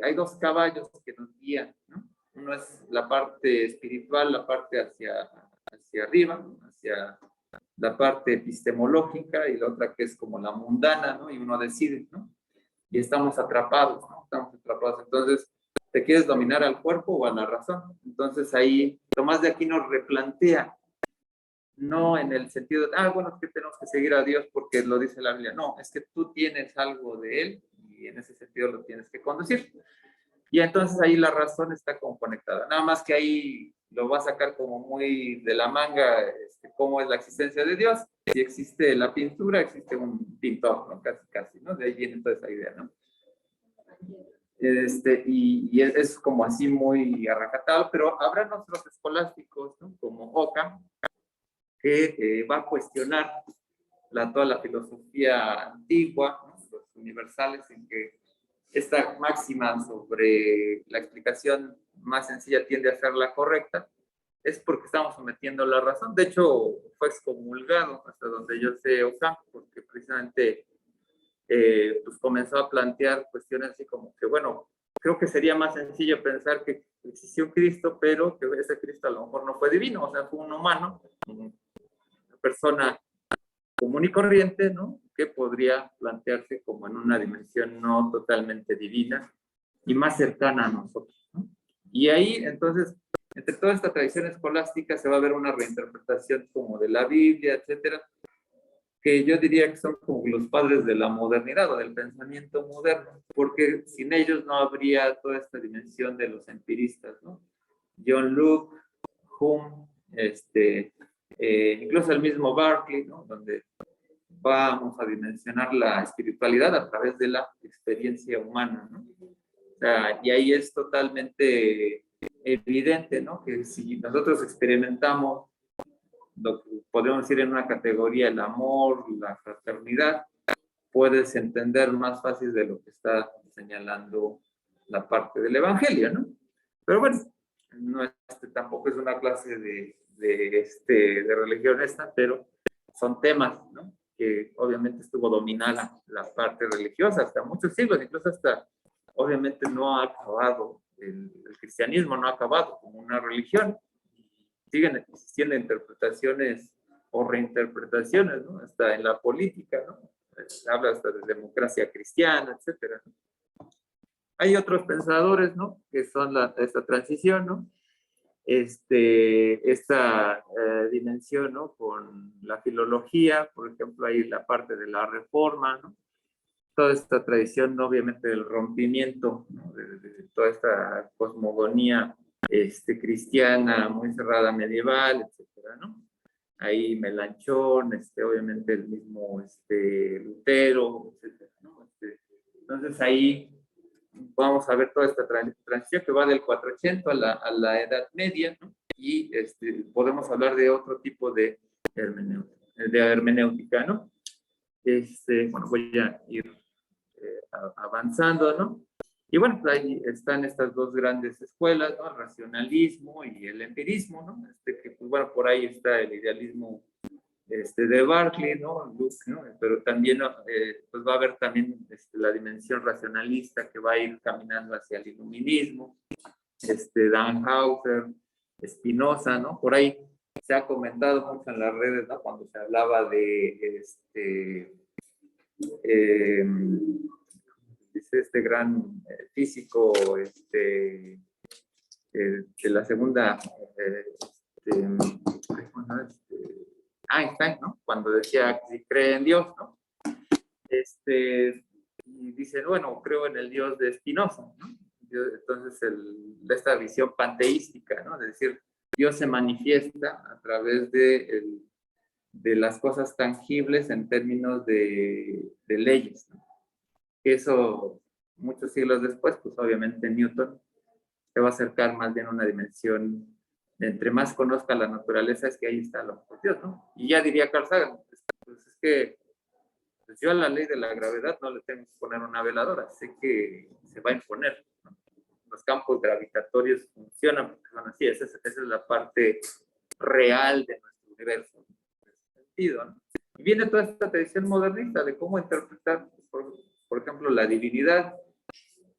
hay dos caballos que nos guían, ¿no? Uno es la parte espiritual, la parte hacia arriba, hacia la parte epistemológica, y la otra que es como la mundana, ¿no? Y uno decide, ¿no? Y estamos atrapados, ¿no? Estamos atrapados. Entonces, ¿te quieres dominar al cuerpo o a la razón? Entonces ahí Tomás de Aquino replantea, no en el sentido de, bueno, es que tenemos que seguir a Dios porque lo dice la Biblia. No, es que tú tienes algo de Él y en ese sentido lo tienes que conducir. Y entonces ahí la razón está como conectada. Nada más que ahí lo va a sacar como muy de la manga, cómo es la existencia de Dios. Si existe la pintura, existe un pintor, ¿no? Casi, ¿no? De ahí viene toda esa idea, ¿no? Y es como así muy arracatado, pero habrá nuestros escolásticos, ¿no? Como Ockham, que va a cuestionar toda la filosofía antigua, ¿no? Los universales, en que esta máxima sobre la explicación más sencilla tiende a ser la correcta, es porque estamos sometiendo la razón. De hecho, fue excomulgado, hasta donde yo sé, Ockham, porque precisamente pues comenzó a plantear cuestiones así como que, bueno, creo que sería más sencillo pensar que existió un Cristo, pero que ese Cristo a lo mejor no fue divino, o sea, fue un humano, una persona común y corriente, ¿no? Que podría plantearse como en una dimensión no totalmente divina y más cercana a nosotros, ¿no? Y ahí, entonces, entre toda esta tradición escolástica se va a ver una reinterpretación como de la Biblia, etcétera, que yo diría que son como los padres de la modernidad o del pensamiento moderno, porque sin ellos no habría toda esta dimensión de los empiristas, ¿no? John Locke, Hume, incluso el mismo Berkeley, ¿no? Donde vamos a dimensionar la espiritualidad a través de la experiencia humana, ¿no? O sea, y ahí es totalmente evidente, ¿no? Que si nosotros experimentamos lo que podemos decir en una categoría el amor, la fraternidad, puedes entender más fácil de lo que está señalando la parte del Evangelio, ¿no? Pero bueno, no, tampoco es una clase de religión esta, pero son temas, ¿no? Que obviamente estuvo dominada la parte religiosa hasta muchos siglos, incluso hasta, obviamente no ha acabado, el cristianismo no ha acabado como una religión. Siguen existiendo interpretaciones o reinterpretaciones, ¿no? Hasta en la política, ¿no? Habla hasta de democracia cristiana, etcétera. Hay otros pensadores, ¿no? Que son esta transición, ¿no? Esta dimensión, ¿no? Con la filología, por ejemplo, hay la parte de la reforma, ¿no? Toda esta tradición, obviamente, del rompimiento, ¿no? de toda esta cosmogonía cristiana muy cerrada medieval, etcétera, ¿no? Ahí Melanchón, obviamente el mismo Lutero, etcétera, ¿no? Entonces ahí vamos a ver toda esta transición que va del 480 a la Edad Media, ¿no? Y podemos hablar de otro tipo de hermenéutica, ¿no? Bueno, voy a ir avanzando, ¿no? Y bueno, pues ahí están estas dos grandes escuelas, ¿no? El racionalismo y el empirismo, ¿no? Que pues bueno, por ahí está el idealismo de Berkeley, ¿no? Luke, ¿no? Pero también pues va a haber también la dimensión racionalista que va a ir caminando hacia el iluminismo, Dannhauser, Spinoza, ¿no? Por ahí se ha comentado mucho en las redes, ¿no? Cuando se hablaba de dice este gran físico de la segunda Einstein, ¿no? Cuando decía que cree en Dios, ¿no? Y dice, bueno, creo en el Dios de Spinoza, ¿no? Entonces, esta visión panteística, ¿no? De decir, Dios se manifiesta a través de las cosas tangibles en términos de leyes, ¿no? Eso, muchos siglos después, pues obviamente Newton se va a acercar más bien a una dimensión de entre más conozca la naturaleza, es que ahí está lo de Dios, ¿no? Y ya diría Carl Sagan, pues es que pues yo a la ley de la gravedad no le tengo que poner una veladora, sé que se va a imponer, ¿no? Los campos gravitatorios funcionan porque son así, esa es la parte real de nuestro universo, en ese sentido, ¿no? Y viene toda esta tradición modernista de cómo interpretar, por ejemplo, la divinidad.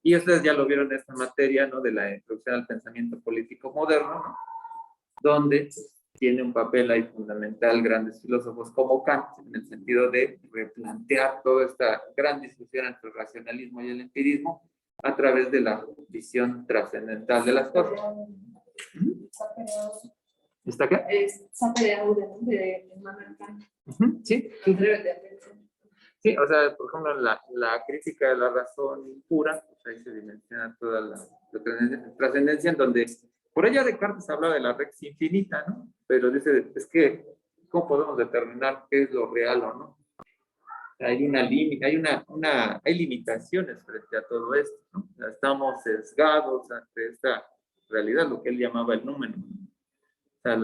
Y ustedes ya lo vieron en esta materia, ¿no? De la introducción al pensamiento político moderno, ¿no? Donde tiene un papel ahí fundamental grandes filósofos como Kant, en el sentido de replantear toda esta gran discusión entre el racionalismo y el empirismo a través de la visión trascendental de las cosas. ¿Está acá? De Immanuel Kant. Sí, sí, sí. Sí, o sea, por ejemplo, la crítica de la razón pura, pues ahí se dimensiona toda la trascendencia, en donde, por allá Descartes habla de la rex infinita, ¿no? Pero dice, es que, ¿cómo podemos determinar qué es lo real o no? Hay hay limitaciones frente a todo esto, ¿no? O sea, estamos sesgados ante esta realidad, lo que él llamaba el número. O sea,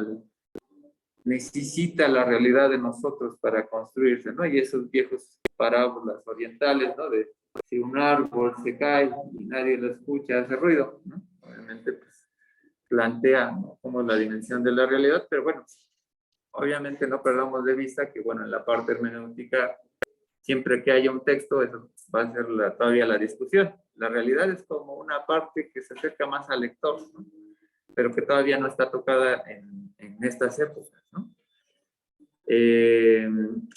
necesita la realidad de nosotros para construirse, ¿no? Y esos viejos parábolas orientales, ¿no? De si un árbol se cae y nadie lo escucha, hace ruido, ¿no? Obviamente, pues, plantea, ¿no? Como la dimensión de la realidad, pero bueno, obviamente no perdamos de vista que, bueno, en la parte hermenéutica, siempre que haya un texto, eso va a ser todavía la discusión. La realidad es como una parte que se acerca más al lector, ¿no? Pero que todavía no está tocada en estas épocas, ¿no?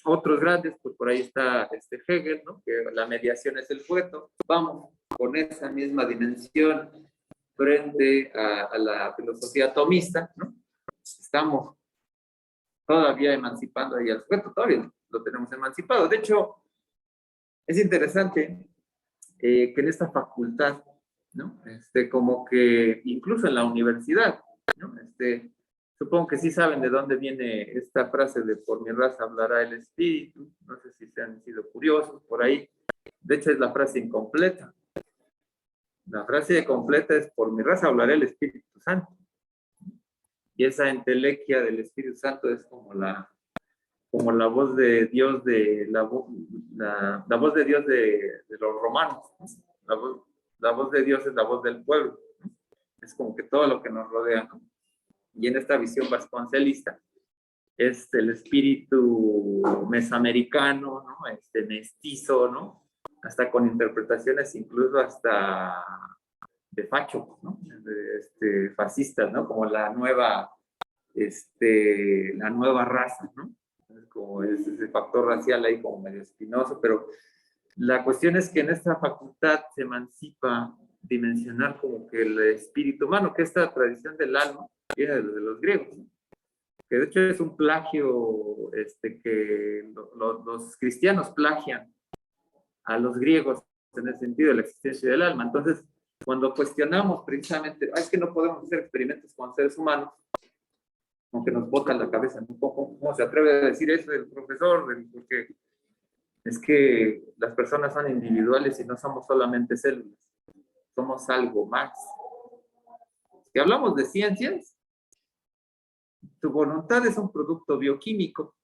Otros grandes, pues por ahí está Hegel, ¿no? Que la mediación es el fueto. Vamos con esa misma dimensión frente a la filosofía atomista, ¿no? Estamos todavía emancipando ahí al sujeto, todavía lo tenemos emancipado. De hecho, es interesante que en esta facultad, ¿no? Como que incluso en la universidad, ¿no? Supongo que sí saben de dónde viene esta frase de por mi raza hablará el espíritu, no sé si se han sido curiosos por ahí. De hecho es la frase incompleta. La frase completa es por mi raza hablará el Espíritu Santo. Y esa entelequia del Espíritu Santo es como la voz de Dios la voz de Dios de los romanos, ¿no? La voz de Dios es la voz del pueblo, ¿no? Es como que todo lo que nos rodea, ¿no? Y en esta visión vasconcelista es el espíritu mesoamericano, ¿no? Mestizo, ¿no? Hasta con interpretaciones incluso hasta de facho, ¿no? Fascistas, ¿no? Como la nueva raza, ¿no? Como ese factor racial ahí como medio espinoso, pero la cuestión es que en esta facultad se emancipa dimensionar como que el espíritu humano, que esta tradición del alma viene de los griegos, ¿no? Que de hecho es un plagio que los cristianos plagian a los griegos en el sentido de la existencia del alma. Entonces, cuando cuestionamos precisamente, es que no podemos hacer experimentos con seres humanos, aunque nos bota la cabeza un poco, ¿cómo se atreve a decir eso el profesor? Porque es que las personas son individuales y no somos solamente células, somos algo más. Si hablamos de ciencias, tu voluntad es un producto bioquímico.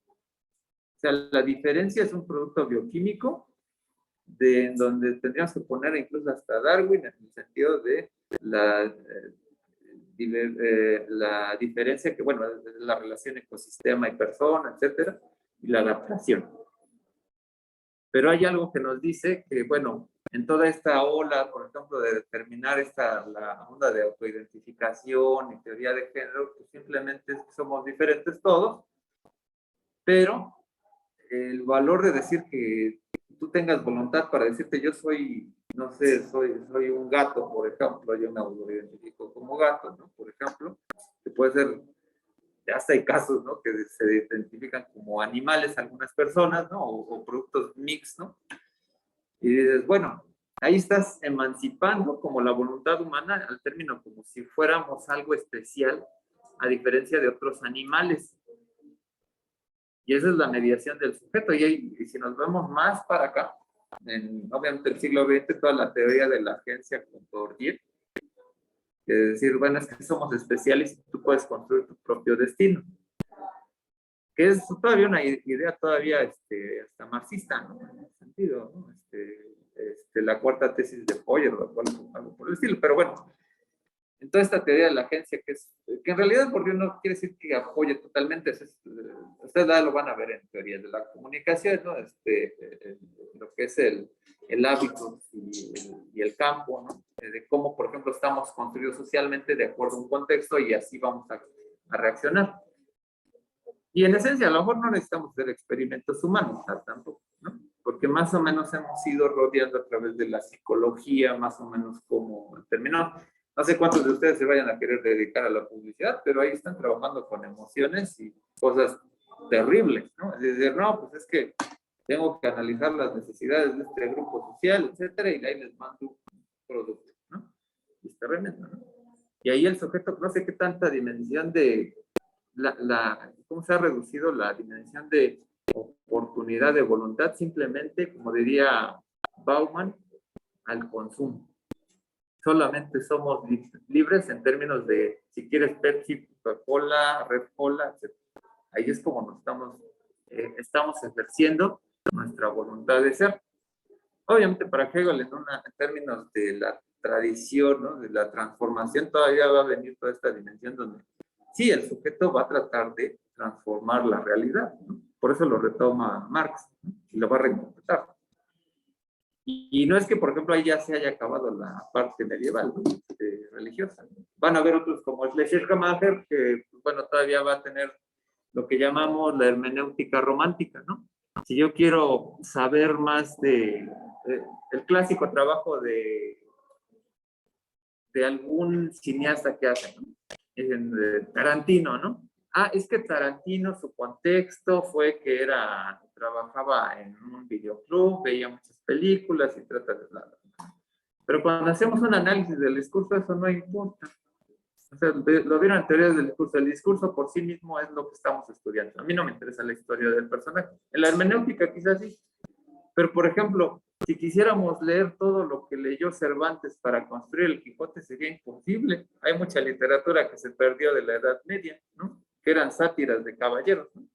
O sea, la diferencia es un producto bioquímico de donde tendríamos que poner incluso hasta Darwin en el sentido de la diferencia que, bueno, la relación ecosistema y persona, etcétera, y la adaptación. Pero hay algo que nos dice que, bueno, en toda esta ola, por ejemplo, de determinar la onda de autoidentificación y teoría de género, pues simplemente somos diferentes todos, pero el valor de decir que tú tengas voluntad para decirte yo soy, no sé, soy un gato, por ejemplo, yo me autoidentifico como gato, ¿no? Por ejemplo, que puede ser, hasta hay casos, ¿no? Que se identifican como animales algunas personas, ¿no? O productos mix, ¿no? Y dices, bueno, ahí estás emancipando como la voluntad humana al término como si fuéramos algo especial, a diferencia de otros animales. Y esa es la mediación del sujeto. Y si nos vemos más para acá, obviamente el siglo XX, toda la teoría de la agencia con Bourdieu, es decir, bueno, es que somos especiales y tú puedes construir tu propio destino. que es todavía una idea todavía hasta marxista, ¿no? En ese sentido, ¿no? La cuarta tesis de Foyer o algo por el estilo, pero bueno, en toda esta teoría de la agencia, que en realidad por Dios no quiere decir que apoye totalmente, ustedes lo van a ver en teorías de la comunicación, ¿no? Lo que es el hábito y el campo, ¿no? De cómo, por ejemplo, estamos construidos socialmente de acuerdo a un contexto y así vamos a reaccionar. Y en esencia, a lo mejor no necesitamos hacer experimentos humanos, tampoco, ¿no? Porque más o menos hemos ido rodeando a través de la psicología, más o menos como terminó. No sé cuántos de ustedes se vayan a querer dedicar a la publicidad, pero ahí están trabajando con emociones y cosas terribles, ¿no? Es decir, no, pues es que tengo que analizar las necesidades de este grupo social, etcétera, y ahí les mando un producto, ¿no? Y está tremendo, ¿no? Y ahí el sujeto, no sé qué tanta dimensión de cómo se ha reducido la dimensión de oportunidad de voluntad, simplemente, como diría Bauman, al consumo. Solamente somos libres en términos de si quieres Pepsi, Coca-Cola, Red Cola, etc. Ahí es como nos estamos ejerciendo nuestra voluntad de ser. Obviamente para Hegel en términos de la tradición, ¿no? De la transformación, todavía va a venir toda esta dimensión donde sí, el sujeto va a tratar de transformar la realidad, ¿no? Por eso lo retoma Marx, ¿no? Y lo va a reinterpretar. Y no es que, por ejemplo, ahí ya se haya acabado la parte medieval, ¿no? Religiosa, ¿no? Van a haber otros como Schleiermacher, que, bueno, todavía va a tener lo que llamamos la hermenéutica romántica, ¿no? Si yo quiero saber más de el clásico trabajo de algún cineasta que hace, ¿no? Tarantino, ¿no? Ah, es que Tarantino, su contexto fue que trabajaba en un videoclub, veía muchas películas y trata de hablar. Pero cuando hacemos un análisis del discurso, eso no importa. O sea, lo vieron en teorías del discurso. El discurso por sí mismo es lo que estamos estudiando. A mí no me interesa la historia del personaje. En la hermenéutica quizás sí. Pero, por ejemplo, si quisiéramos leer todo lo que leyó Cervantes para construir el Quijote, sería imposible. Hay mucha literatura que se perdió de la Edad Media, ¿no? Que eran sátiras de caballeros, ¿no?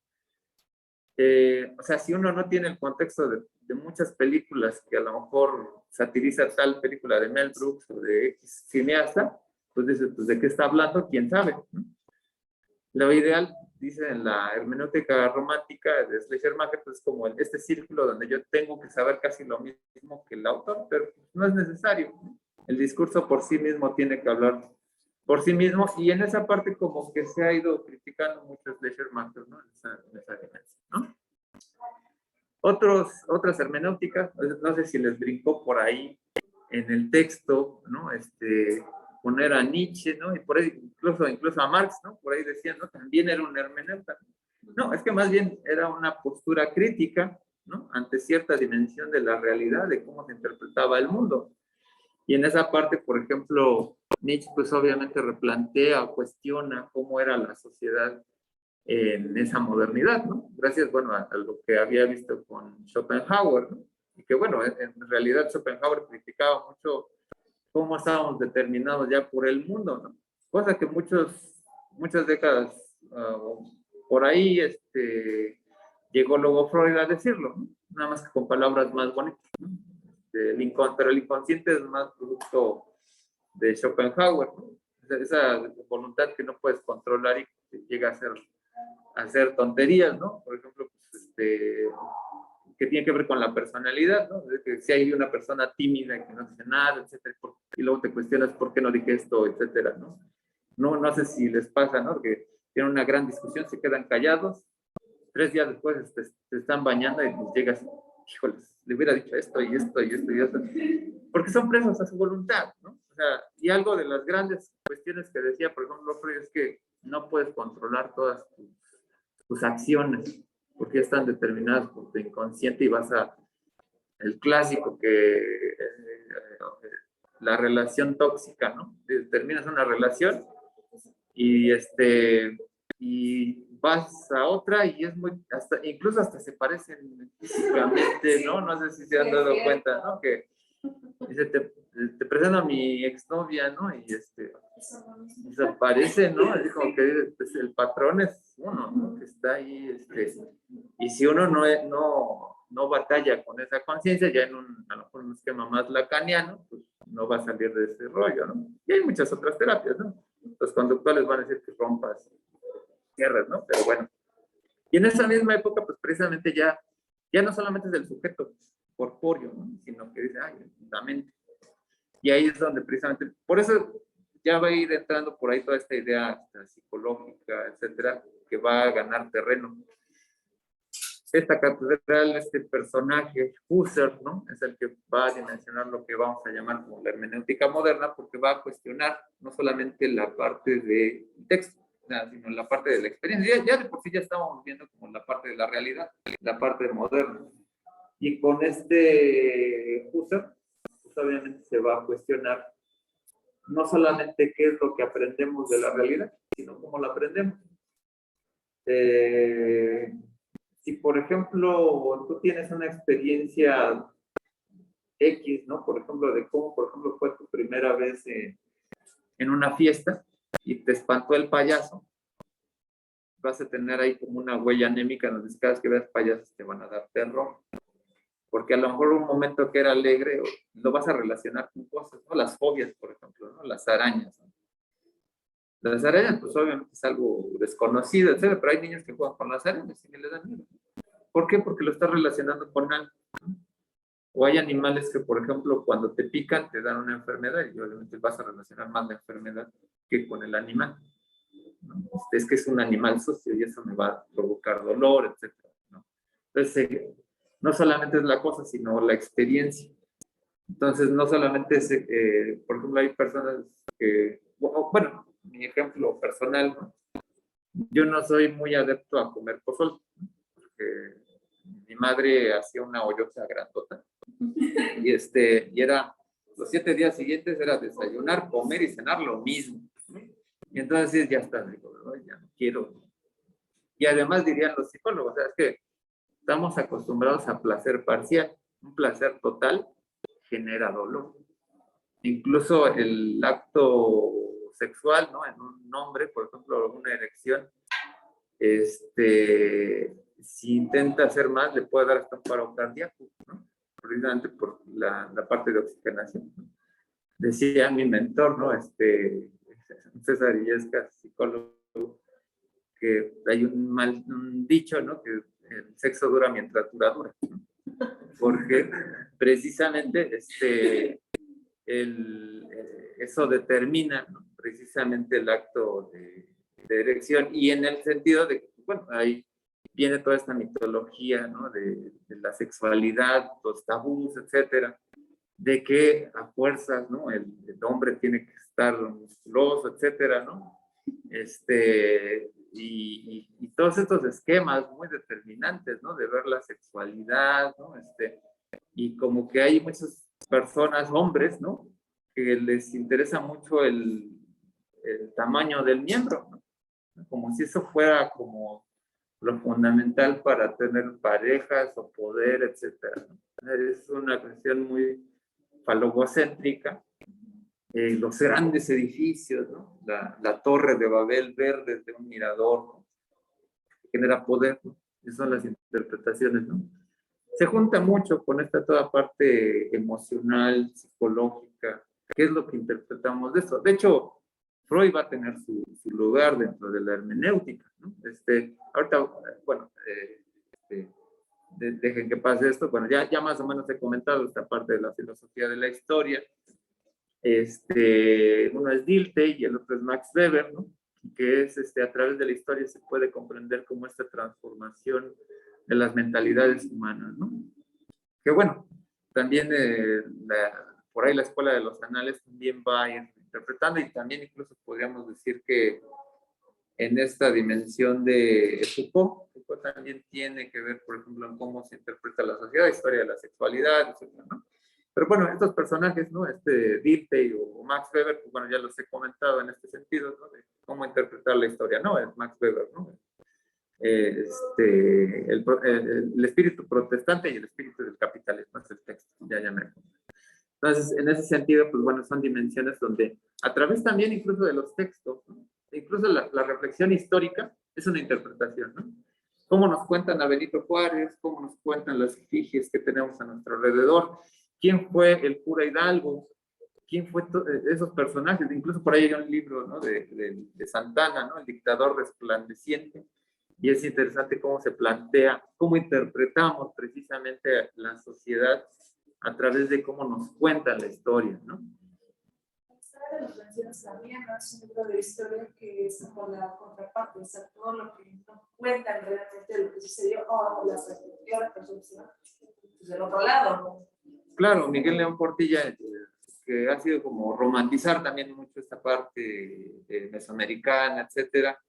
O sea, si uno no tiene el contexto de muchas películas que a lo mejor satiriza tal película de Mel Brooks o de X cineasta, pues dices, pues ¿de qué está hablando? ¿Quién sabe? ¿No? Lo ideal, dice en la hermenéutica romántica de Schleiermacher, pues es como este círculo donde yo tengo que saber casi lo mismo que el autor, pero no es necesario. El discurso por sí mismo tiene que hablar por sí mismo, y en esa parte como que se ha ido criticando mucho Schleiermacher, ¿no? En esa dimensión, ¿no? Otras hermenéuticas, no sé si les brincó por ahí en el texto, ¿no? Poner a Nietzsche, ¿no? Y por ahí, incluso a Marx, ¿no? Por ahí decían, ¿no? También era un hermeneuta. No, es que más bien era una postura crítica, ¿no? Ante cierta dimensión de la realidad, de cómo se interpretaba el mundo. Y en esa parte, por ejemplo, Nietzsche, pues obviamente replantea o cuestiona cómo era la sociedad en esa modernidad, ¿no? Gracias, bueno, a lo que había visto con Schopenhauer, ¿no? Y que, bueno, en realidad Schopenhauer criticaba mucho cómo estábamos determinados ya por el mundo, ¿no? Cosa que muchas décadas por ahí llegó luego Freud a decirlo, ¿no? Nada más que con palabras más bonitas, ¿no? Pero el inconsciente es más producto de Schopenhauer, ¿no? Esa voluntad que no puedes controlar y que llega a hacer tonterías, ¿no? Por ejemplo, pues, que tiene que ver con la personalidad, ¿no? De que si hay una persona tímida que no dice nada, etcétera, y luego te cuestionas por qué no dije esto, etcétera, ¿no? No sé si les pasa, ¿no? Que tienen una gran discusión, se quedan callados, 3 días después te están bañando y les llegas, híjoles, le hubiera dicho esto y esto y esto y esto, porque son presos a su voluntad, ¿no? O sea, y algo de las grandes cuestiones que decía, por ejemplo, Freud, es que no puedes controlar todas tus acciones, porque están determinadas por tu inconsciente y vas a el clásico que la relación tóxica, ¿no? Terminas una relación y y vas a otra y es muy, incluso hasta se parecen físicamente, ¿no? No sé si se han dado cuenta, ¿no? Que Dice, te presento a mi exnovia, ¿no? Y Eso no es- desaparece, ¿no? Así como que pues, el patrón es uno, ¿no? Que está ahí, y si uno no batalla con esa conciencia, ya a lo mejor un esquema más lacaniano, pues no va a salir de ese rollo, ¿no? Y hay muchas otras terapias, ¿no? Los conductuales van a decir que rompas, cierres, ¿no? Pero bueno. Y en esa misma época, pues precisamente ya no solamente es del sujeto corpóreo, ¿no? Sino que dice, ay, la mente. Y ahí es donde precisamente, por eso ya va a ir entrando por ahí toda esta idea psicológica, etcétera, que va a ganar terreno. Esta catedral, este personaje, Husserl, ¿no? Es el que va a dimensionar lo que vamos a llamar como la hermenéutica moderna, porque va a cuestionar no solamente la parte del texto, sino la parte de la experiencia. Ya de por sí ya estamos viendo como la parte de la realidad, la parte moderna. Y con Husserl, pues obviamente se va a cuestionar no solamente qué es lo que aprendemos de la realidad, sino cómo la aprendemos. Si, por ejemplo, tú tienes una experiencia X, ¿no? Por ejemplo, de cómo, por ejemplo, fue tu primera vez en una fiesta y te espantó el payaso, vas a tener ahí como una huella anémica donde cada vez que veas payasos te van a dar terror. Porque a lo mejor un momento que era alegre lo vas a relacionar con cosas, ¿no? Las fobias, por ejemplo, ¿no? Las arañas, ¿no? Las arañas, pues obviamente es algo desconocido, etc., pero hay niños que juegan con las arañas y les dan miedo. ¿Por qué? Porque lo estás relacionando con algo, ¿no? O hay animales que, por ejemplo, cuando te pican te dan una enfermedad y obviamente vas a relacionar más la enfermedad que con el animal, ¿no? Es que es un animal sucio y eso me va a provocar dolor, etc., ¿no? Entonces, no solamente es la cosa, sino la experiencia. Entonces, no solamente es, por ejemplo, hay personas que, bueno, mi ejemplo personal, ¿no? Yo no soy muy adepto a comer pozol, ¿no? Porque mi madre hacía una ollota grandota y era, los 7 días siguientes era desayunar, comer y cenar lo mismo, ¿no? Y entonces ya está, digo, ¿no? Ya no quiero. Y además dirían los psicólogos, o sea, es que estamos acostumbrados a placer parcial, un placer total genera dolor. Incluso el acto sexual, ¿no? En un hombre, por ejemplo, una erección, si intenta hacer más, le puede dar hasta un paro cardíaco, ¿no? Precisamente por la parte de oxigenación, ¿no? Decía mi mentor, ¿no? César Illescas, psicólogo, que hay un dicho, ¿no? Que el sexo dura mientras dura, ¿no? Porque precisamente eso determina, ¿no? Precisamente el acto de erección y en el sentido de, bueno, ahí viene toda esta mitología, ¿no? De la sexualidad, los tabús, etcétera, de que a fuerzas, ¿no? El hombre tiene que estar musculoso, etcétera, ¿no? Y todos estos esquemas muy determinantes, ¿no? De ver la sexualidad, ¿no? Y como que hay muchas personas, hombres, ¿no? Que les interesa mucho el tamaño del miembro, ¿no? Como si eso fuera como lo fundamental para tener parejas o poder, etcétera, ¿no? Es una cuestión muy falogocéntrica. Los grandes edificios, ¿no? La torre de Babel ver desde un mirador, ¿no? Genera poder, ¿no? Esas son las interpretaciones, ¿no? Se junta mucho con esta toda parte emocional, psicológica, qué es lo que interpretamos de eso. De hecho, Freud va a tener su lugar dentro de la hermenéutica, ¿no? Ahorita, bueno, dejen que pase esto. Bueno, ya más o menos he comentado esta parte de la filosofía de la historia. Uno es Dilthey y el otro es Max Weber, ¿no? Que es, a través de la historia se puede comprender cómo esta transformación de las mentalidades humanas, ¿no? Que bueno, también por ahí la escuela de los anales también va a ir interpretando y también incluso podríamos decir que en esta dimensión de Foucault también tiene que ver, por ejemplo, en cómo se interpreta la sociedad, historia de la sexualidad, etc., ¿no? Pero bueno, estos personajes, ¿no? Dilthey o Max Weber, pues bueno, ya los he comentado en este sentido, ¿no? De cómo interpretar la historia, ¿no? Es Max Weber, ¿no? El espíritu protestante y el espíritu del capitalismo, es el texto, ya me acuerdo. Entonces, en ese sentido, pues bueno, son dimensiones donde a través también incluso de los textos, ¿no? Incluso la reflexión histórica es una interpretación, ¿no? Cómo nos cuentan a Benito Juárez, cómo nos cuentan las efigies que tenemos a nuestro alrededor, quién fue el cura Hidalgo, quién fue esos personajes, incluso por ahí hay un libro, ¿no? de Santana, ¿no? El dictador resplandeciente, y es interesante cómo se plantea, cómo interpretamos precisamente la sociedad a través de cómo nos cuentan la historia, ¿no? De los mencionas también, ¿no? Es un libro de historia que es como la contraparte, o sea, todo lo que no cuentan realmente de lo que sucedió, o la perspectiva, la percepción, pues del otro lado, ¿no? Claro, Miguel León Portilla, que ha sido como romantizar también mucho esta parte mesoamericana, etcétera,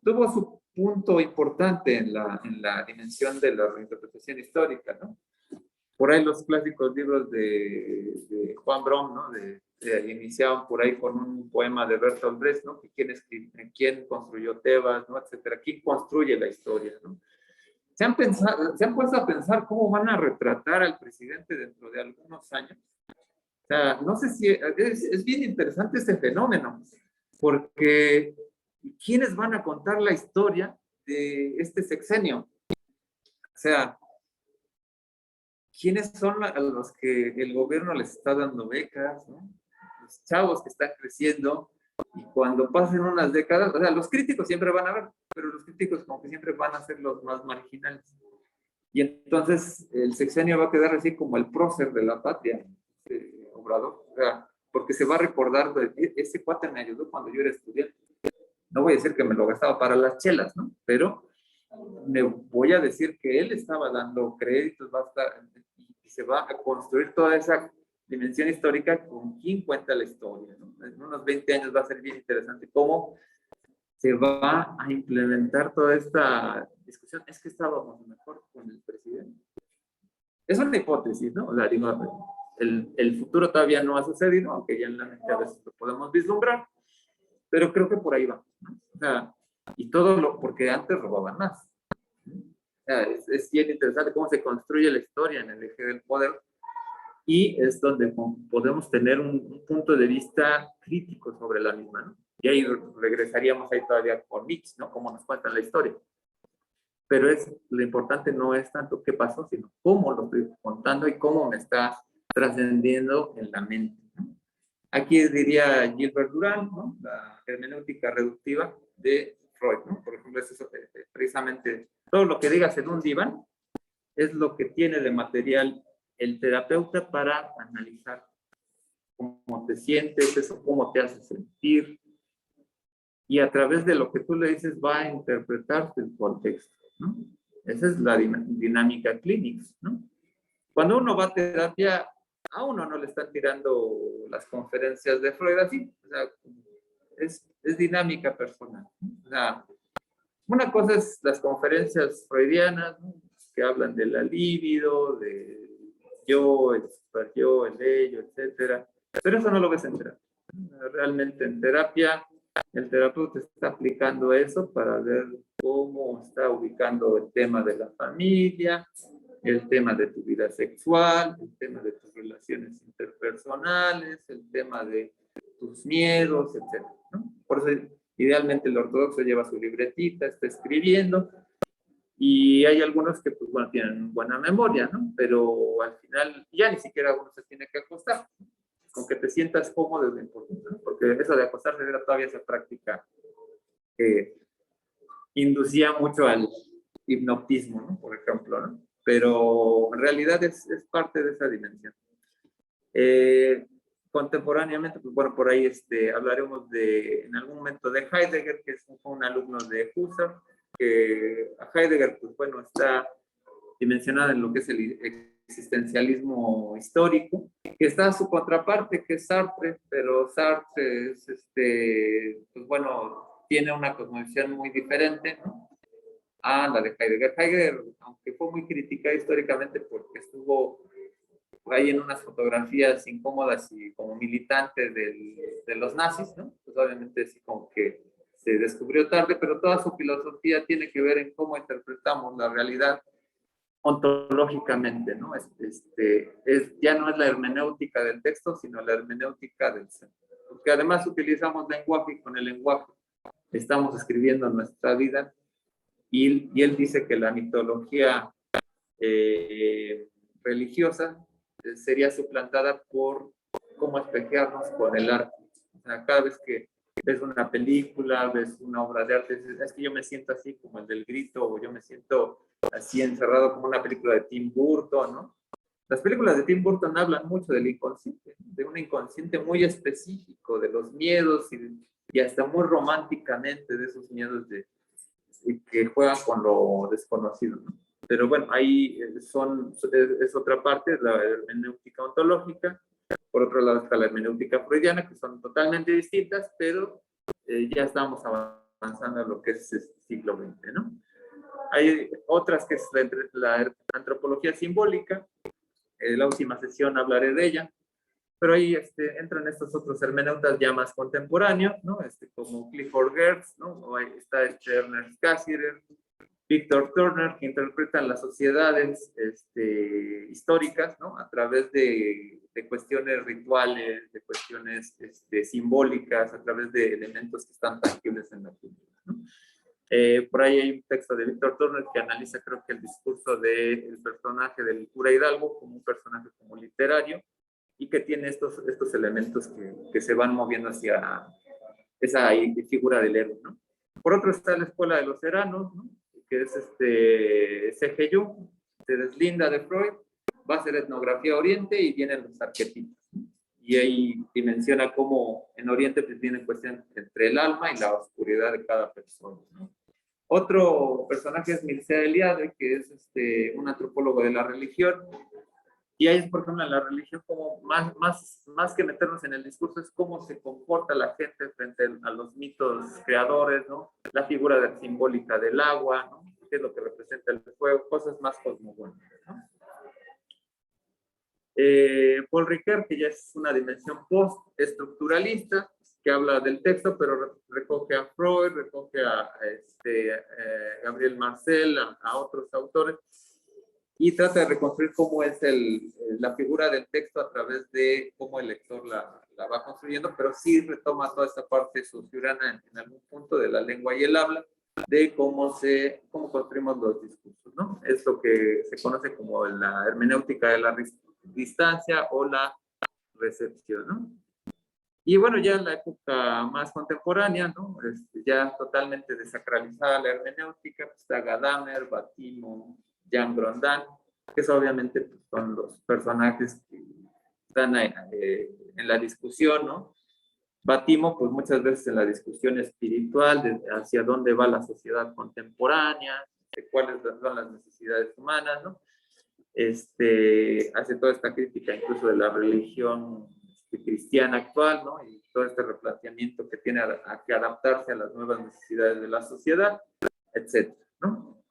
tuvo su punto importante en la dimensión de la reinterpretación histórica, ¿no? Por ahí los clásicos libros de Juan Brom, ¿no? Iniciaban por ahí con un poema de Bertolt Brecht, ¿no? ¿Quién construyó Tebas, ¿no? Etcétera. ¿Quién construye la historia, ¿no? Se han puesto a pensar cómo van a retratar al presidente dentro de algunos años. O sea, no sé si es bien interesante este fenómeno, porque ¿quiénes van a contar la historia de este sexenio? O sea, ¿quiénes son a los que el gobierno les está dando becas, ¿no? Los chavos que están creciendo, y cuando pasen unas décadas, o sea, los críticos siempre van a ver, pero los críticos como que siempre van a ser los más marginales. Y entonces el sexenio va a quedar así como el prócer de la patria, Obrador, o sea, porque se va a recordar de ese cuate me ayudó cuando yo era estudiante. No voy a decir que me lo gastaba para las chelas, ¿no? Pero me voy a decir que él estaba dando créditos, va a estar, y se va a construir toda esa dimensión histórica con quien cuenta la historia, ¿no? En unos 20 años va a ser bien interesante cómo se va a implementar toda esta discusión. Es que estábamos mejor con el presidente. Es una hipótesis, ¿no? O sea, digo, el futuro todavía no ha sucedido, aunque ya en la mente a veces lo podemos vislumbrar, pero creo que por ahí va, ¿no? O sea, y todo lo, porque antes robaban más. O sea, es bien interesante cómo se construye la historia en el eje del poder, y es donde podemos tener un punto de vista crítico sobre la misma, ¿no? Y ahí regresaríamos ahí todavía con Nietzsche, ¿no? Cómo nos cuentan la historia. Pero lo importante no es tanto qué pasó, sino cómo lo estoy contando y cómo me está trascendiendo en la mente, ¿no? Aquí diría Gilbert Durán, ¿no? La hermenéutica reductiva de Freud, ¿no? Por ejemplo, es eso, precisamente todo lo que digas en un diván es lo que tiene de material el terapeuta para analizar cómo te sientes, eso cómo te hace sentir, y a través de lo que tú le dices va a interpretarse el contexto, ¿no? Esa es la dinámica clínica, ¿no? Cuando uno va a terapia, a uno no le están tirando las conferencias de Freud así, o sea, es dinámica personal, ¿no? O sea, una cosa es las conferencias freudianas, ¿no? Que hablan de la libido, de yo, el super yo, el ello, etcétera, pero eso no lo ves en terapia. Realmente en terapia, el terapeuta está aplicando eso para ver cómo está ubicando el tema de la familia, el tema de tu vida sexual, el tema de tus relaciones interpersonales, el tema de tus miedos, etcétera, ¿no? Por eso, idealmente el ortodoxo lleva su libretita, está escribiendo, y hay algunos que, pues bueno, tienen buena memoria, ¿no? Pero al final ya ni siquiera uno se tiene que acostar. Con que te sientas cómodo es lo importante, ¿no? Porque eso de acostarse era todavía esa práctica que inducía mucho al hipnotismo, ¿no? Por ejemplo, ¿no? Pero en realidad es parte de esa dimensión. Contemporáneamente, pues bueno, por ahí hablaremos en algún momento de Heidegger, que es un alumno de Husserl, que a Heidegger, pues bueno, está dimensionada en lo que es el existencialismo histórico, que está a su contraparte, que es Sartre, pero Sartre es, pues bueno, tiene una cosmovisión muy diferente, ¿no? A la de Heidegger. Heidegger, aunque fue muy criticada históricamente porque estuvo ahí en unas fotografías incómodas y como militante de los nazis, ¿no? Pues obviamente así como que se descubrió tarde, pero toda su filosofía tiene que ver en cómo interpretamos la realidad ontológicamente, ¿no? Ya no es la hermenéutica del texto, sino la hermenéutica del ser. Porque además utilizamos lenguaje y con el lenguaje estamos escribiendo nuestra vida y él dice que la mitología religiosa sería suplantada por cómo espejearnos con el arte. O sea, cada vez que ves una película, ves una obra de arte, es que yo me siento así como el del Grito, o yo me siento así encerrado como una película de Tim Burton, ¿no? Las películas de Tim Burton hablan mucho del inconsciente, de un inconsciente muy específico, de los miedos y hasta muy románticamente de esos miedos que juegan con lo desconocido, ¿no? Pero bueno, ahí es otra parte, la hermenéutica ontológica. Por otro lado está la hermenéutica freudiana, que son totalmente distintas, pero ya estamos avanzando en lo que es el siglo XX, ¿no? Hay otras que es la antropología simbólica. La última sesión hablaré de ella, pero ahí entran estos otros hermeneutas ya más contemporáneos, ¿no? Como Clifford Geertz, ¿no? O ahí está Ernest Cassirer, Victor Turner, que interpretan las sociedades históricas, ¿no? A través de cuestiones rituales, de cuestiones simbólicas, a través de elementos que están tangibles en la cultura, ¿no? Por ahí hay un texto de Victor Turner que analiza, creo que el discurso del personaje del cura Hidalgo como un personaje como literario y que tiene estos elementos que se van moviendo hacia esa figura del héroe, ¿no? Por otro está la escuela de los Seranos, ¿no? Que es C.G. Jung, se deslinda de Freud, va a hacer etnografía Oriente y vienen los arquetipos, ¿no? Y ahí dimensiona cómo en Oriente pues, tiene cuestión entre el alma y la oscuridad de cada persona, ¿no? Otro personaje es Mircea Eliade, que es un antropólogo de la religión. Y ahí es, por ejemplo, en la religión, como más que meternos en el discurso, es cómo se comporta la gente frente a los mitos creadores, ¿no? La figura simbólica del agua, ¿no? ¿Qué es lo que representa el fuego? Cosas más cosmogónicas, ¿no? Paul Ricoeur, que ya es una dimensión post-estructuralista, que habla del texto, pero recoge a Freud, recoge a Gabriel Marcel, a otros autores, y trata de reconstruir cómo es la figura del texto a través de cómo el lector la va construyendo, pero sí retoma toda esta parte sociurana en algún punto de la lengua y el habla, de cómo construimos los discursos, ¿no? Es lo que se conoce como la hermenéutica de la distancia o la recepción, ¿no? Y bueno, ya en la época más contemporánea, ¿no? Ya totalmente desacralizada la hermenéutica, pues está Gadamer, Batimo, Jean Grondin, que eso obviamente pues, son los personajes que están en la discusión, ¿no? Batimo, pues muchas veces en la discusión espiritual, hacia dónde va la sociedad contemporánea, de cuáles son las necesidades humanas, ¿no? Hace toda esta crítica incluso de la religión cristiana actual, ¿no? Y todo este replanteamiento que tiene que adaptarse a las nuevas necesidades de la sociedad, etcétera, ¿no?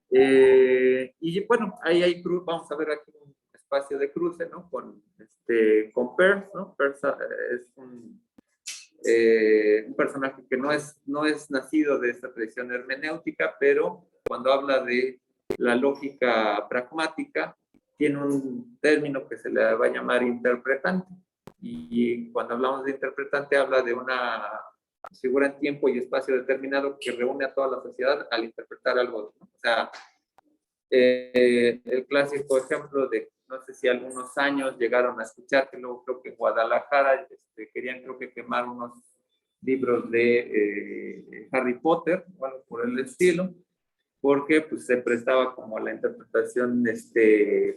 Y bueno, ahí vamos a ver aquí un espacio de cruce, ¿no? Con Peirce, ¿no? Peirce es un personaje que no es nacido de esta tradición hermenéutica, pero cuando habla de la lógica pragmática, tiene un término que se le va a llamar interpretante. Y cuando hablamos de interpretante, habla de una figura en tiempo y espacio determinado que reúne a toda la sociedad al interpretar algo, ¿no? O sea, el clásico ejemplo de, no sé si algunos años llegaron a escuchar, que luego creo que en Guadalajara querían creo que quemar unos libros de Harry Potter o algo por el estilo, porque pues, se prestaba como a la interpretación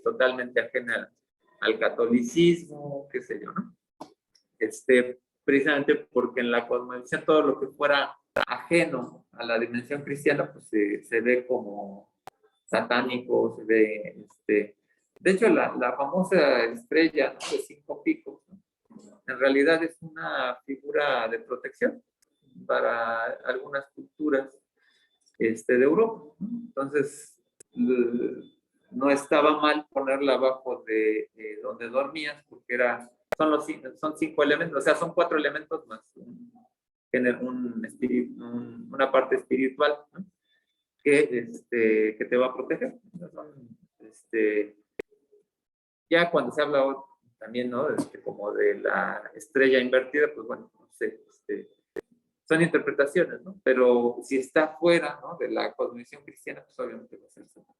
totalmente ajena al catolicismo, qué sé yo, ¿no? Precisamente porque en la cosmovisión todo lo que fuera ajeno a la dimensión cristiana pues se ve como satánico, se ve, de hecho la famosa estrella, ¿no? De 5 picos, ¿no? En realidad es una figura de protección para algunas culturas de Europa, ¿no? Entonces no estaba mal ponerla abajo de donde dormías porque son 5 elementos, o sea, son 4 elementos más una parte espiritual, ¿no? que te va a proteger. Ya cuando se habla también, ¿no? Como de la estrella invertida, pues bueno, no sé, son interpretaciones, ¿no? Pero si está fuera, ¿no?, de la cosmovisión cristiana, pues obviamente va a ser Saturno.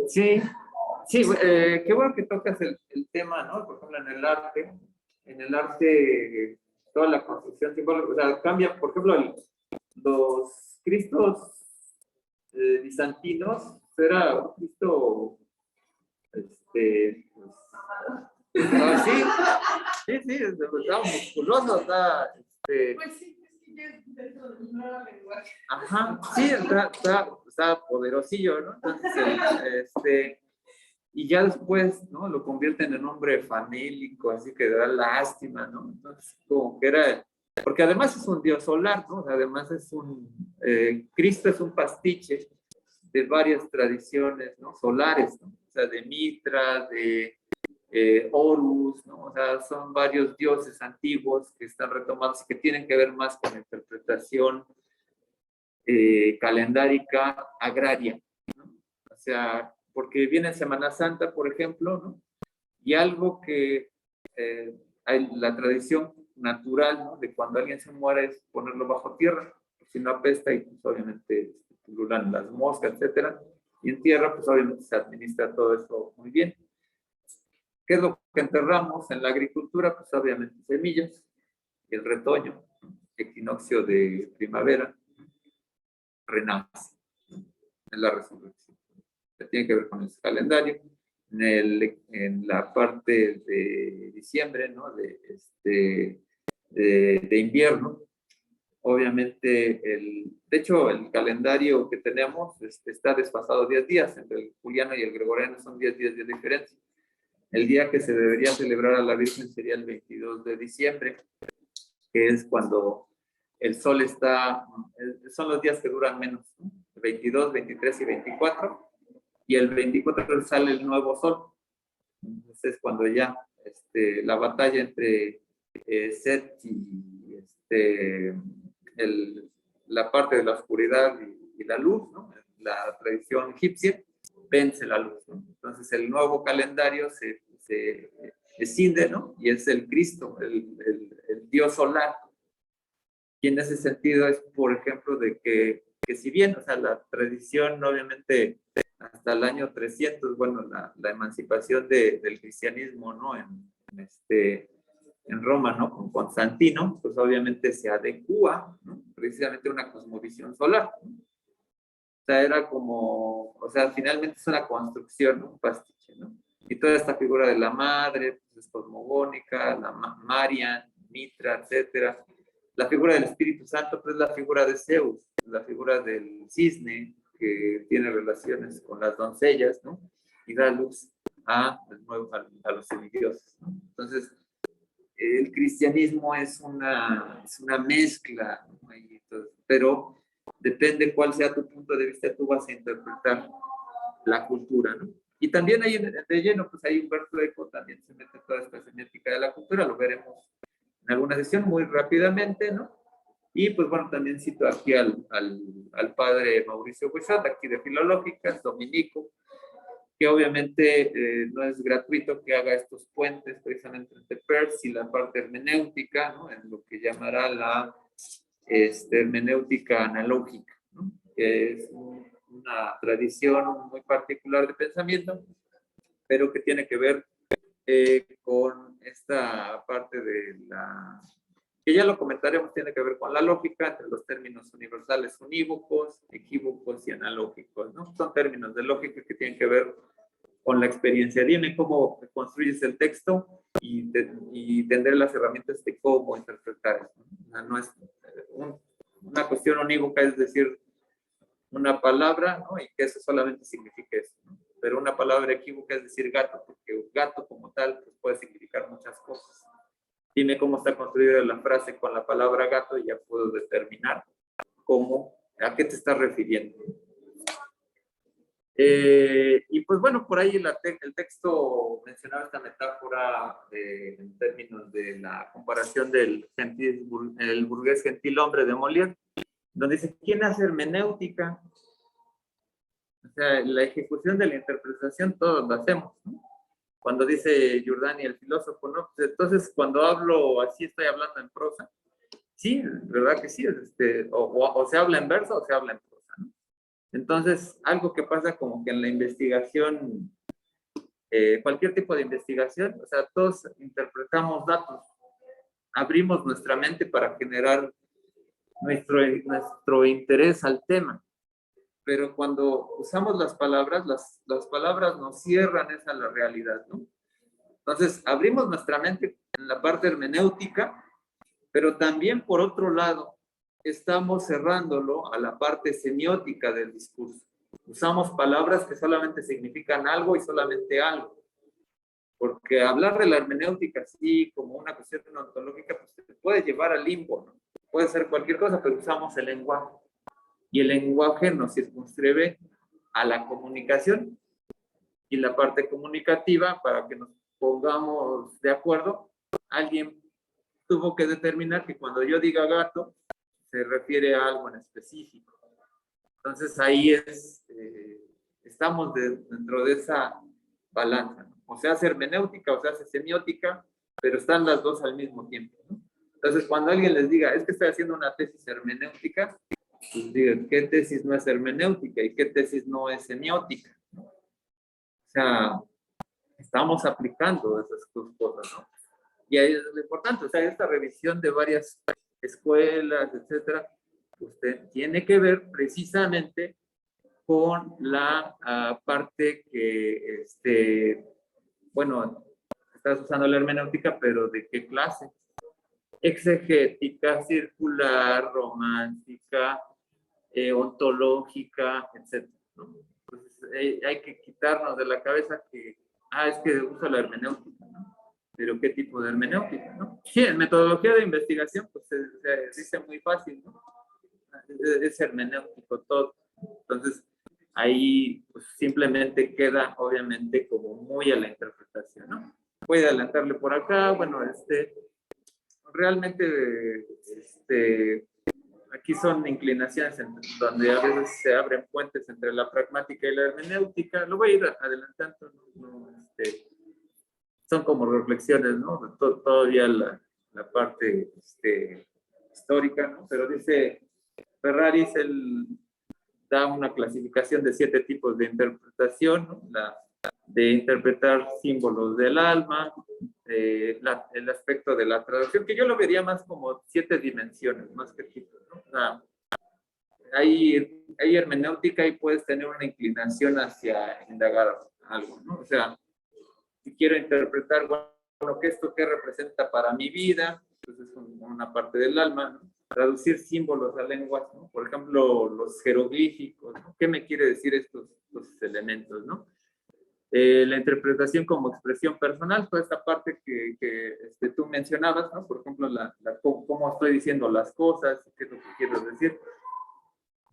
Sí, sí, qué bueno que tocas el tema, ¿no? Por ejemplo, en el arte, toda la construcción simbólica, o sea, cambia, por ejemplo, los Cristos bizantinos, era un Cristo, sí, sí, sí, estaba musculoso, está, Pues sí, es que ya es dentro del nuevo lenguaje. ajá, sí, está poderosillo, ¿no? Entonces, y ya después, ¿no?, lo convierten en hombre famélico, así que da lástima, ¿no? Entonces, como que era, porque además es un dios solar, ¿no? Además Cristo es un pastiche de varias tradiciones, ¿no?, solares, ¿no? O sea, de Mitra, de Horus, ¿no? O sea, son varios dioses antiguos que están retomados y que tienen que ver más con la interpretación calendárica agraria, ¿no? O sea, porque viene Semana Santa, por ejemplo, ¿no? Y algo que hay la tradición natural, ¿no?, de cuando alguien se muere es ponerlo bajo tierra, si no apesta y pues obviamente pululan las moscas, etcétera, y en tierra pues obviamente se administra todo eso muy bien. ¿Qué es lo que enterramos en la agricultura? Pues obviamente semillas, y el retoño, equinoccio de primavera, renace en la resurrección. Tiene que ver con el calendario. En la parte de diciembre, ¿no?, de invierno, obviamente, de hecho, el calendario que tenemos está desfasado 10 días, entre el juliano y el gregoriano son 10 días de diferencia. El día que se debería celebrar a la Virgen sería el 22 de diciembre, que es cuando el sol son los días que duran menos, ¿no? 22, 23 y 24, y el 24 sale el nuevo sol. Entonces es cuando ya la batalla entre Set y la parte de la oscuridad y la luz, ¿no?, la tradición egipcia, vence la luz, ¿no? Entonces el nuevo calendario se escinde, ¿no?, y es el Cristo, el Dios solar. Y en ese sentido es, por ejemplo, de que si bien, o sea, la tradición, obviamente, hasta el año 300, bueno, la emancipación del cristianismo, ¿no?, en Roma, ¿no?, con Constantino, pues obviamente se adecua, ¿no?, precisamente a una cosmovisión solar, ¿no? O sea, era como, o sea, finalmente es una construcción, ¿no?, un pastiche, ¿no? Y toda esta figura de la madre, pues es cosmogónica, la Marian, Mitra, etcétera. La figura del Espíritu Santo, pues es la figura de Zeus, la figura del cisne, que tiene relaciones con las doncellas, ¿no?, y da luz a los semidioses, ¿no? Entonces, el cristianismo es una mezcla, ¿no?, pero depende cuál sea tu punto de vista, tú vas a interpretar la cultura, ¿no? Y también ahí de lleno, pues ahí Humberto Eco también se mete toda esta semiótica de la cultura, lo veremos en alguna sesión muy rápidamente, ¿no? Y pues bueno, también cito aquí al padre Mauricio Buchat, aquí de Filológicas, dominico, que obviamente no es gratuito que haga estos puentes precisamente entre Peirce y la parte hermenéutica, ¿no?, en lo que llamará la hermenéutica analógica, ¿no?, que es una tradición muy particular de pensamiento, pero que tiene que ver con esta parte de que ya lo comentaremos, tiene que ver con la lógica entre los términos universales unívocos, equívocos y analógicos, ¿no? Son términos de lógica que tienen que ver con la experiencia. Dime cómo construyes el texto y tendré las herramientas de cómo interpretar eso, ¿no? No es una cuestión unívoca, es decir, una palabra, ¿no?, y que eso solamente significa eso, ¿no? Pero una palabra equívoca es decir gato, porque gato como tal pues, puede significar muchas cosas. Dime cómo está construida la frase con la palabra gato y ya puedo determinar a qué te estás refiriendo. Y pues bueno, por ahí el texto mencionaba esta metáfora en términos de la comparación del el burgués gentilhombre de Molière, donde dice, ¿quién hace hermenéutica? O sea, la ejecución de la interpretación todos lo hacemos, ¿no? Cuando dice Giordani, el filósofo, ¿no? Pues entonces, cuando hablo así, estoy hablando en prosa. Sí, ¿verdad que sí? O se habla en verso o se habla en prosa, ¿no? Entonces, algo que pasa como que en la investigación, cualquier tipo de investigación, o sea, todos interpretamos datos, abrimos nuestra mente para generar nuestro interés al tema. Pero cuando usamos las palabras, las palabras nos cierran esa la realidad, ¿no? Entonces, abrimos nuestra mente en la parte hermenéutica, pero también, por otro lado, estamos cerrándolo a la parte semiótica del discurso. Usamos palabras que solamente significan algo y solamente algo. Porque hablar de la hermenéutica así como una cuestión ontológica, pues te puede llevar al limbo, ¿no? Puede ser cualquier cosa, pero usamos el lenguaje. Y el lenguaje nos circunscribe a la comunicación y la parte comunicativa, para que nos pongamos de acuerdo, alguien tuvo que determinar que cuando yo diga gato, se refiere a algo en específico. Entonces ahí estamos dentro de esa balanza, ¿no? O se hace hermenéutica o se hace semiótica, pero están las dos al mismo tiempo, ¿no? Entonces cuando alguien les diga, es que estoy haciendo una tesis hermenéutica, pues digan, ¿qué tesis no es hermenéutica y qué tesis no es semiótica, ¿no? O sea, estamos aplicando esas dos cosas, ¿no? Y ahí es lo importante, o sea, esta revisión de varias escuelas, etcétera, usted tiene que ver precisamente con la parte que, bueno, estás usando la hermenéutica, pero ¿de qué clase? Exegética, circular, romántica, ontológica, etcétera, ¿no? Entonces, hay que quitarnos de la cabeza que, es que uso la hermenéutica, ¿no? Pero ¿qué tipo de hermenéutica, no? Sí, en metodología de investigación, pues se dice muy fácil, ¿no? Es hermenéutico todo. Entonces, ahí pues, simplemente queda, obviamente, como muy a la interpretación, ¿no? Voy a adelantarle por acá, bueno, realmente, aquí son inclinaciones donde a veces se abren puentes entre la pragmática y la hermenéutica. Lo voy a ir adelantando, son como reflexiones, ¿no? Todavía la parte histórica, ¿no? Pero dice Ferraris, él da una clasificación de 7 tipos de interpretación, ¿no? De interpretar símbolos del alma, el aspecto de la traducción, que yo lo vería más como 7 dimensiones, más que tipos, ¿no? O sea, hay hermenéutica y puedes tener una inclinación hacia indagar algo, ¿no? O sea, si quiero interpretar, bueno, ¿qué representa para mi vida? Entonces es una parte del alma, ¿no? Traducir símbolos a lenguas, ¿no? Por ejemplo, los jeroglíficos, ¿no? ¿Qué me quiere decir estos elementos, ¿no? La interpretación como expresión personal, toda esta parte que tú mencionabas, ¿no? Por ejemplo, cómo estoy diciendo las cosas, qué es lo que quiero decir.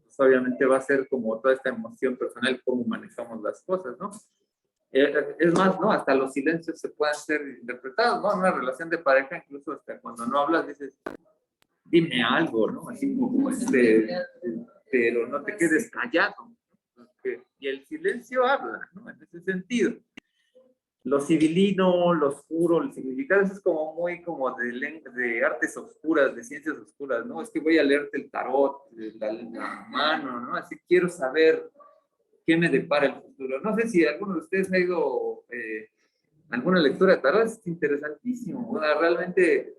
Pues obviamente va a ser como toda esta emoción personal, cómo manejamos las cosas, ¿no? Es más, ¿no? Hasta los silencios se pueden ser interpretados, ¿no? En una relación de pareja, incluso hasta cuando no hablas, dices, dime algo, ¿no? Así como pero no te quedes callado. Y el silencio habla, ¿no? En ese sentido. Lo civilino, lo oscuro, el significado, eso es como muy como de artes oscuras, de ciencias oscuras, ¿no? Es que voy a leerte el tarot, la mano, ¿no? Así quiero saber qué me depara el futuro. No sé si alguno de ustedes ha ido alguna lectura de tarot, es interesantísimo, o sea, realmente,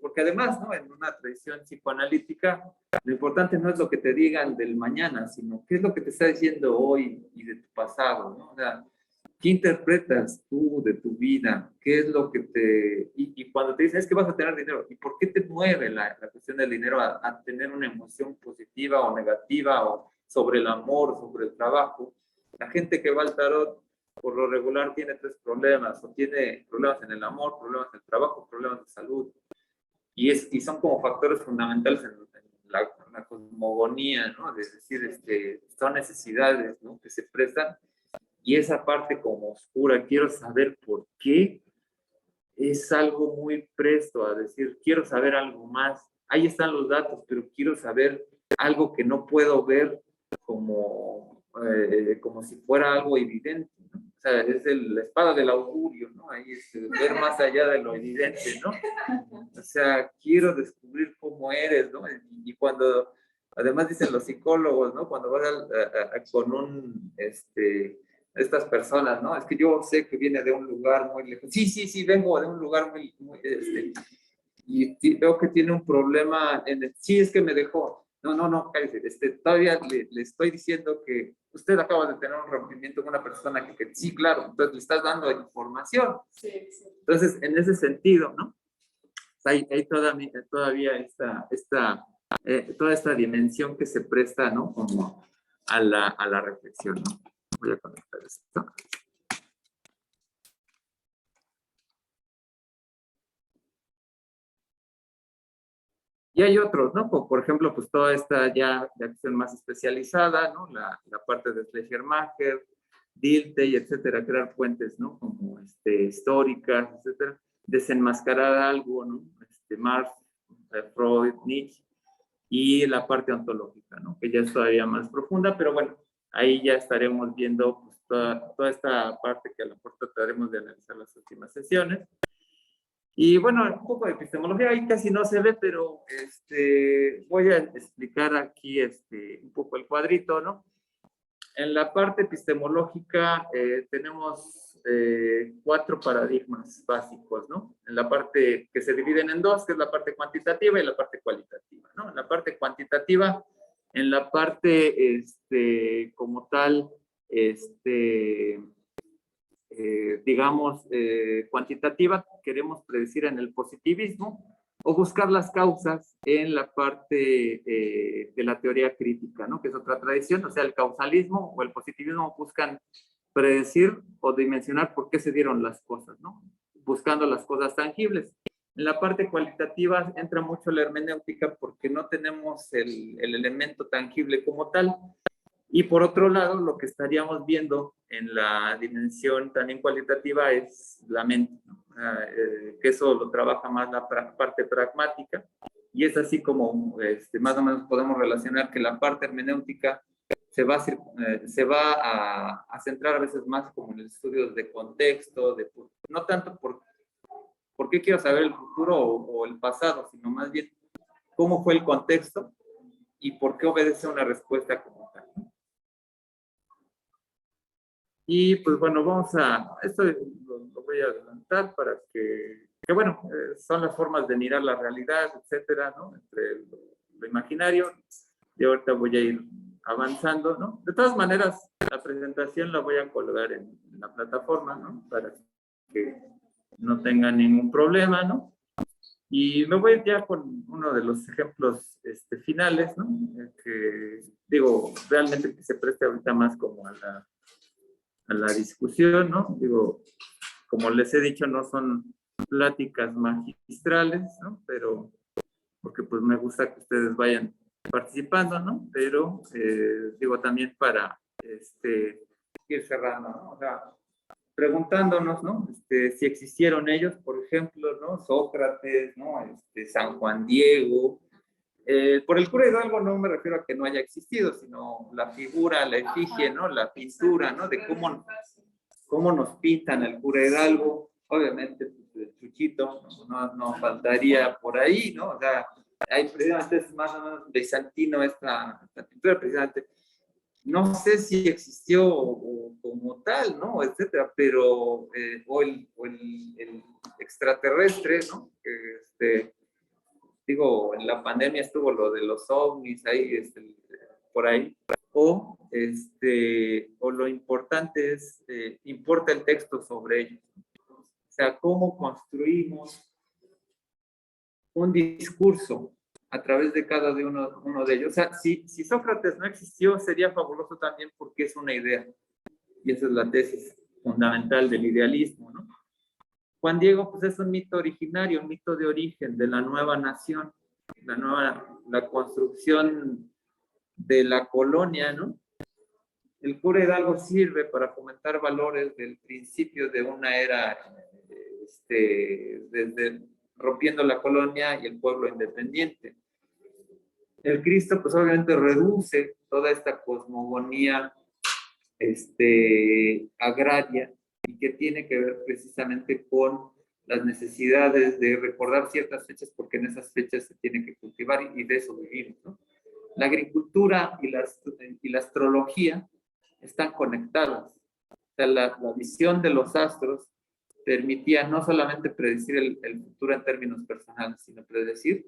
porque además, ¿no? En una tradición psicoanalítica, lo importante no es lo que te digan del mañana, sino qué es lo que te está diciendo hoy y de tu pasado, ¿no? O sea, ¿qué interpretas tú de tu vida? ¿Qué es lo que y cuando te dicen, es que vas a tener dinero, ¿y por qué te mueve la cuestión del dinero a tener una emoción positiva o negativa o sobre el amor, sobre el trabajo? La gente que va al tarot, por lo regular, tiene 3 problemas, o tiene problemas en el amor, problemas en el trabajo, problemas de salud. Y son como factores fundamentales en la cosmogonía, ¿no? Es decir, son necesidades, ¿no? Que se prestan, y esa parte como oscura, quiero saber por qué, es algo muy presto a decir, quiero saber algo más. Ahí están los datos, pero quiero saber algo que no puedo ver como si fuera algo evidente, ¿no? O sea, es la espada del augurio, ¿no? Ahí es ver más allá de lo evidente, ¿no? O sea, quiero descubrir cómo eres, ¿no? Y cuando, además dicen los psicólogos, ¿no? Cuando vas con estas personas, ¿no? Es que yo sé que viene de un lugar muy lejos. Sí, sí, sí, vengo de un lugar y veo que tiene un problema sí, es que me dejó. No, no, no, cállese, todavía le estoy diciendo que usted acaba de tener un rompimiento con una persona que sí, claro, entonces le estás dando información. Sí, sí. Entonces, en ese sentido, ¿no? Hay todavía toda esta dimensión que se presta, ¿no? Como a la reflexión, ¿no? Voy a conectar esto. Y hay otros, ¿no? Como por ejemplo, pues toda esta ya de acción más especializada, ¿no? La parte de Schleiermacher, Dilthey, etcétera, crear fuentes, ¿no? Como históricas, etcétera. Desenmascarar algo, ¿no? Marx, Freud, Nietzsche, y la parte ontológica, ¿no? Que ya es todavía más profunda, pero bueno, ahí ya estaremos viendo pues, toda esta parte que a lo mejor trataremos de analizar las últimas sesiones. Y bueno, un poco de epistemología ahí casi no se ve, pero voy a explicar aquí un poco el cuadrito, ¿no? En la parte epistemológica tenemos 4 paradigmas básicos, ¿no? En la parte que se dividen en 2, que es la parte cuantitativa y la parte cualitativa, ¿no? En la parte cuantitativa, en la parte como tal, digamos, cuantitativa, queremos predecir en el positivismo o buscar las causas en la parte de la teoría crítica, ¿no? Que es otra tradición, o sea, el causalismo o el positivismo buscan predecir o dimensionar por qué se dieron las cosas, ¿no? Buscando las cosas tangibles. En la parte cualitativa entra mucho la hermenéutica porque no tenemos el elemento tangible como tal. Y por otro lado, lo que estaríamos viendo en la dimensión también cualitativa es la mente, ¿no? Que eso lo trabaja más la parte pragmática, y es así como más o menos podemos relacionar que la parte hermenéutica se va a centrar a veces más como en el estudio de contexto, no tanto por qué quiero saber el futuro o el pasado, sino más bien cómo fue el contexto y por qué obedece una respuesta como tal. Y pues bueno, esto lo voy a adelantar para que bueno, son las formas de mirar la realidad, etcétera, ¿no? Entre lo imaginario, y ahorita voy a ir avanzando, ¿no? De todas maneras, la presentación la voy a colgar en la plataforma, ¿no? Para que no tengan ningún problema, ¿no? Y me voy ya con uno de los ejemplos finales, ¿no? Que digo, realmente que se preste ahorita más como a la discusión, ¿no? Digo, como les he dicho, no son pláticas magistrales, ¿no? Pero, porque pues me gusta que ustedes vayan participando, ¿no? Pero, digo, también para ir cerrando, ¿no? O sea, preguntándonos, ¿no? Si existieron ellos, por ejemplo, ¿no? Sócrates, ¿no? San Juan Diego. Por el cura Hidalgo no me refiero a que no haya existido, sino la figura, la efigie, ¿no? La pintura, ¿no? De cómo nos pintan al cura Hidalgo. Obviamente, pues, el Chuchito no faltaría por ahí, ¿no? O sea, hay precisamente es más o menos bizantino esta pintura, precisamente. No sé si existió como tal, ¿no? Etcétera, pero, o el extraterrestre, ¿no? Digo, en la pandemia estuvo lo de los ovnis ahí, por ahí, o lo importante es, importa el texto sobre ellos. O sea, cómo construimos un discurso a través de cada uno de ellos. O sea, si Sócrates no existió, sería fabuloso también porque es una idea. Y esa es la tesis fundamental del idealismo, ¿no? Juan Diego, pues es un mito originario, un mito de origen de la nueva nación, la nueva la construcción de la colonia, ¿no? El cura Hidalgo sirve para fomentar valores del principio de una era, desde rompiendo la colonia y el pueblo independiente. El Cristo, pues obviamente reduce toda esta cosmogonía agraria y que tiene que ver precisamente con las necesidades de recordar ciertas fechas porque en esas fechas se tiene que cultivar y de eso vivimos, ¿no? La agricultura y la astrología están conectadas. O sea, la visión de los astros permitía no solamente predecir el futuro en términos personales, sino predecir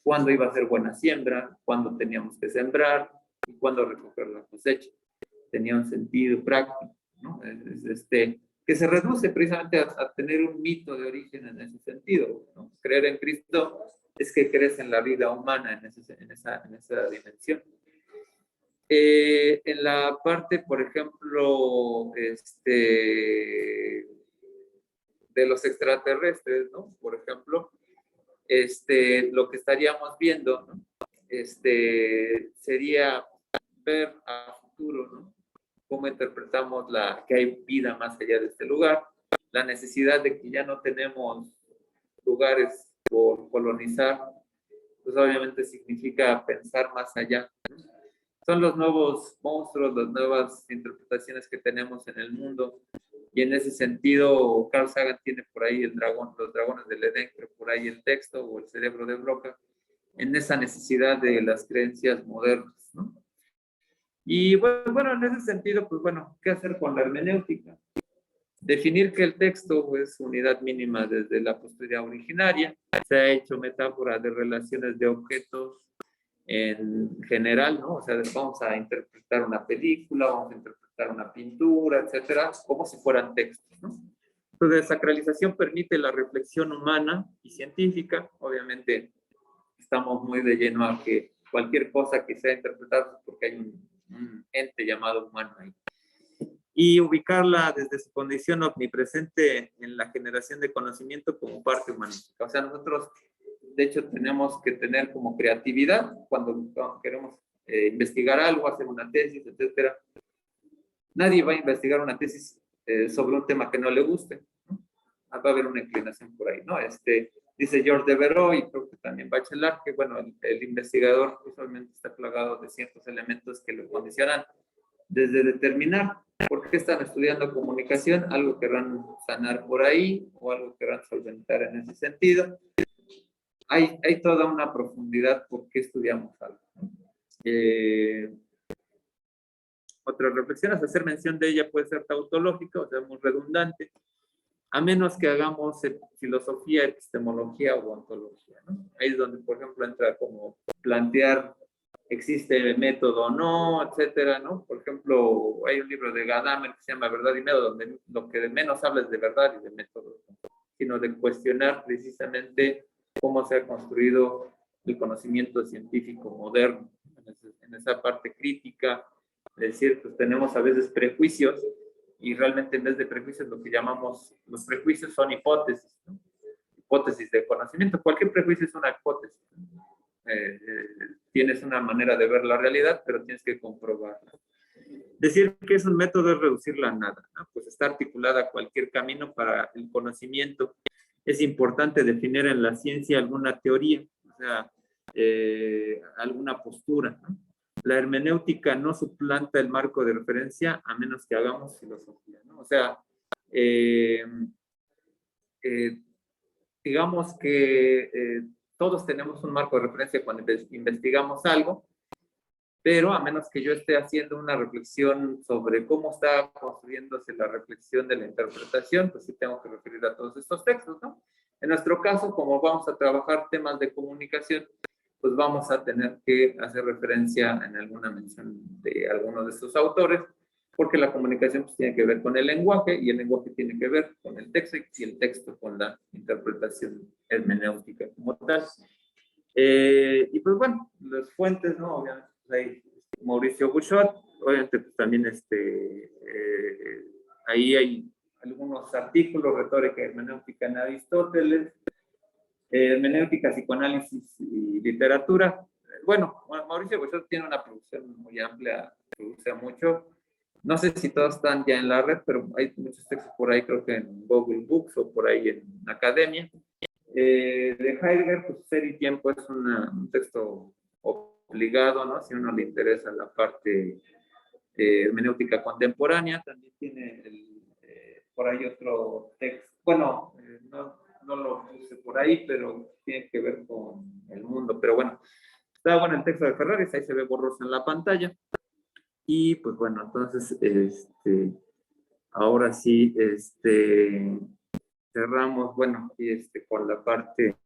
cuándo iba a ser buena siembra, cuándo teníamos que sembrar y cuándo recoger la cosecha. Tenía un sentido práctico, ¿no? Que se reduce precisamente a tener un mito de origen en ese sentido, ¿no? Creer en Cristo es que crees en la vida humana en esa dimensión. En la parte, por ejemplo, de los extraterrestres, ¿no? Por ejemplo, lo que estaríamos viendo, ¿no? Sería ver a futuro, ¿no? Cómo interpretamos que hay vida más allá de este lugar, la necesidad de que ya no tenemos lugares por colonizar, pues obviamente significa pensar más allá, ¿no? Son los nuevos monstruos, las nuevas interpretaciones que tenemos en el mundo. Y en ese sentido, Carl Sagan tiene por ahí los dragones del Edén, creo por ahí el texto, o el cerebro de Broca, en esa necesidad de las creencias modernas, ¿no? Y bueno, en ese sentido, pues bueno, ¿qué hacer con la hermenéutica? Definir que el texto es unidad mínima desde la posteridad originaria. Se ha hecho metáfora de relaciones de objetos en general, ¿no? O sea, vamos a interpretar una película, vamos a interpretar una pintura, etcétera, como si fueran textos, ¿no? Entonces, sacralización permite la reflexión humana y científica. Obviamente, estamos muy de lleno a que cualquier cosa que sea interpretada porque hay un ente llamado humano ahí. Y ubicarla desde su condición omnipresente en la generación de conocimiento como parte humanística. O sea, nosotros, de hecho, tenemos que tener como creatividad cuando queremos investigar algo, hacer una tesis, etcétera. Nadie va a investigar una tesis sobre un tema que no le guste, ¿no? Va a haber una inclinación por ahí, ¿no? Dice George Devereux, y creo que también Bachelard, que bueno, el investigador usualmente está plagado de ciertos elementos que lo condicionan desde determinar por qué están estudiando comunicación, algo querrán sanar por ahí o algo querrán solventar en ese sentido. Hay toda una profundidad por qué estudiamos algo, ¿no? Otras reflexiones, hacer mención de ella puede ser tautológica, o sea, muy redundante, a menos que hagamos filosofía, epistemología o ontología, ¿no? Ahí es donde, por ejemplo, entra como plantear existe método o no, etcétera, ¿no? Por ejemplo, hay un libro de Gadamer que se llama Verdad y Método, donde lo que de menos habla es de verdad y de método, sino de cuestionar precisamente cómo se ha construido el conocimiento científico moderno, en esa parte crítica, es decir, pues tenemos a veces prejuicios y realmente en vez de prejuicios lo que llamamos, los prejuicios son hipótesis, ¿no? Hipótesis de conocimiento, cualquier prejuicio es una hipótesis. Tienes una manera de ver la realidad, pero tienes que comprobarla. Decir que es un método es reducirla a nada, ¿no? Pues está articulada cualquier camino para el conocimiento. Es importante definir en la ciencia alguna teoría, o sea, alguna postura, ¿no? La hermenéutica no suplanta el marco de referencia a menos que hagamos filosofía, ¿no? O sea, digamos que todos tenemos un marco de referencia cuando investigamos algo, pero a menos que yo esté haciendo una reflexión sobre cómo está construyéndose la reflexión de la interpretación, pues sí tengo que referir a todos estos textos, ¿no? En nuestro caso, como vamos a trabajar temas de comunicación, pues vamos a tener que hacer referencia en alguna mención de alguno de estos autores, porque la comunicación pues, tiene que ver con el lenguaje, y el lenguaje tiene que ver con el texto, y el texto con la interpretación hermenéutica como tal. Y pues bueno, las fuentes, ¿no? Obviamente, pues hay Mauricio Bouchot, obviamente pues, también ahí hay algunos artículos, retórica hermenéutica en Aristóteles, hermenéutica, psicoanálisis y literatura, bueno, Mauricio Hueso tiene una producción muy amplia, produce mucho. No sé si todos están ya en la red, pero hay muchos textos por ahí, creo que en Google Books o por ahí en Academia. De Heidegger, pues Ser y Tiempo es un texto obligado, ¿no? Si a uno le interesa la parte hermenéutica contemporánea, también tiene por ahí otro texto, bueno, no lo puse por ahí, pero tiene que ver con el mundo, pero bueno, está bueno el texto de Ferraris, ahí se ve borroso en la pantalla, y pues bueno, entonces, ahora sí, cerramos, bueno, y con la parte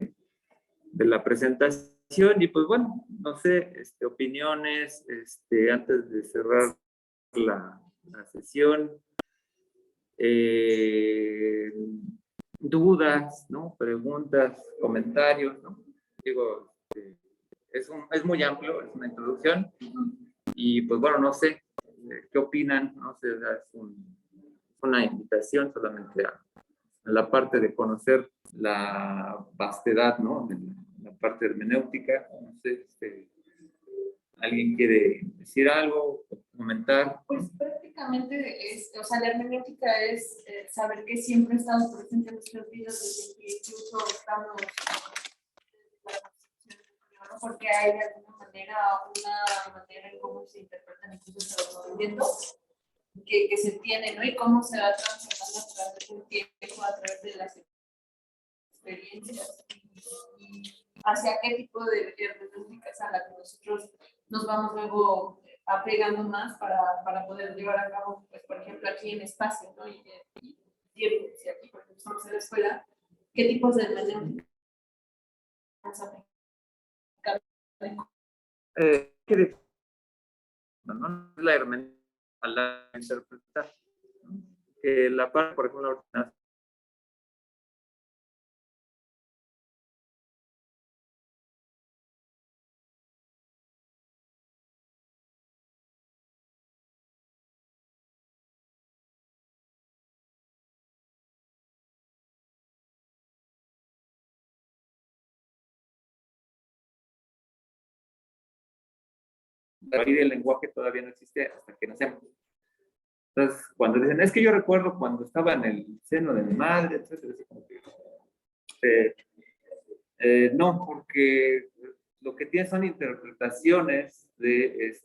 de la presentación, y pues bueno, no sé, opiniones, antes de cerrar la sesión, dudas, ¿no? Preguntas, comentarios, ¿no? Digo, es muy amplio, es una introducción, y pues bueno, no sé, ¿qué opinan? No sé, una invitación solamente a la parte de conocer la vastedad, ¿no? De la parte hermenéutica, no sé, ¿alguien quiere decir algo, comentar? Pues prácticamente o sea, la hermenéutica es saber que siempre estamos presentes en nuestras vidas desde que incluso estamos ¿no? Porque hay de alguna manera una manera en cómo se interpretan incluso los movimientos que se tienen, ¿no? Y cómo se va transformando a través del tiempo, a través de las experiencias y hacia qué tipo de hermenéuticas a la que nosotros nos vamos luego apegando más para poder llevar a cabo, pues, por ejemplo, aquí en espacio, ¿no? Y si aquí, por ejemplo, estamos en la escuela, ¿qué tipos de hermenéuticas vamos a aplicar? ¿Qué no es la hermenéutica a la interpretar? Que la parte, por ejemplo, la ordenación del lenguaje todavía no existe hasta que nacemos. Entonces, cuando dicen, es que yo recuerdo cuando estaba en el seno de mi madre, etcétera, así como que, no, porque lo que tienes son interpretaciones de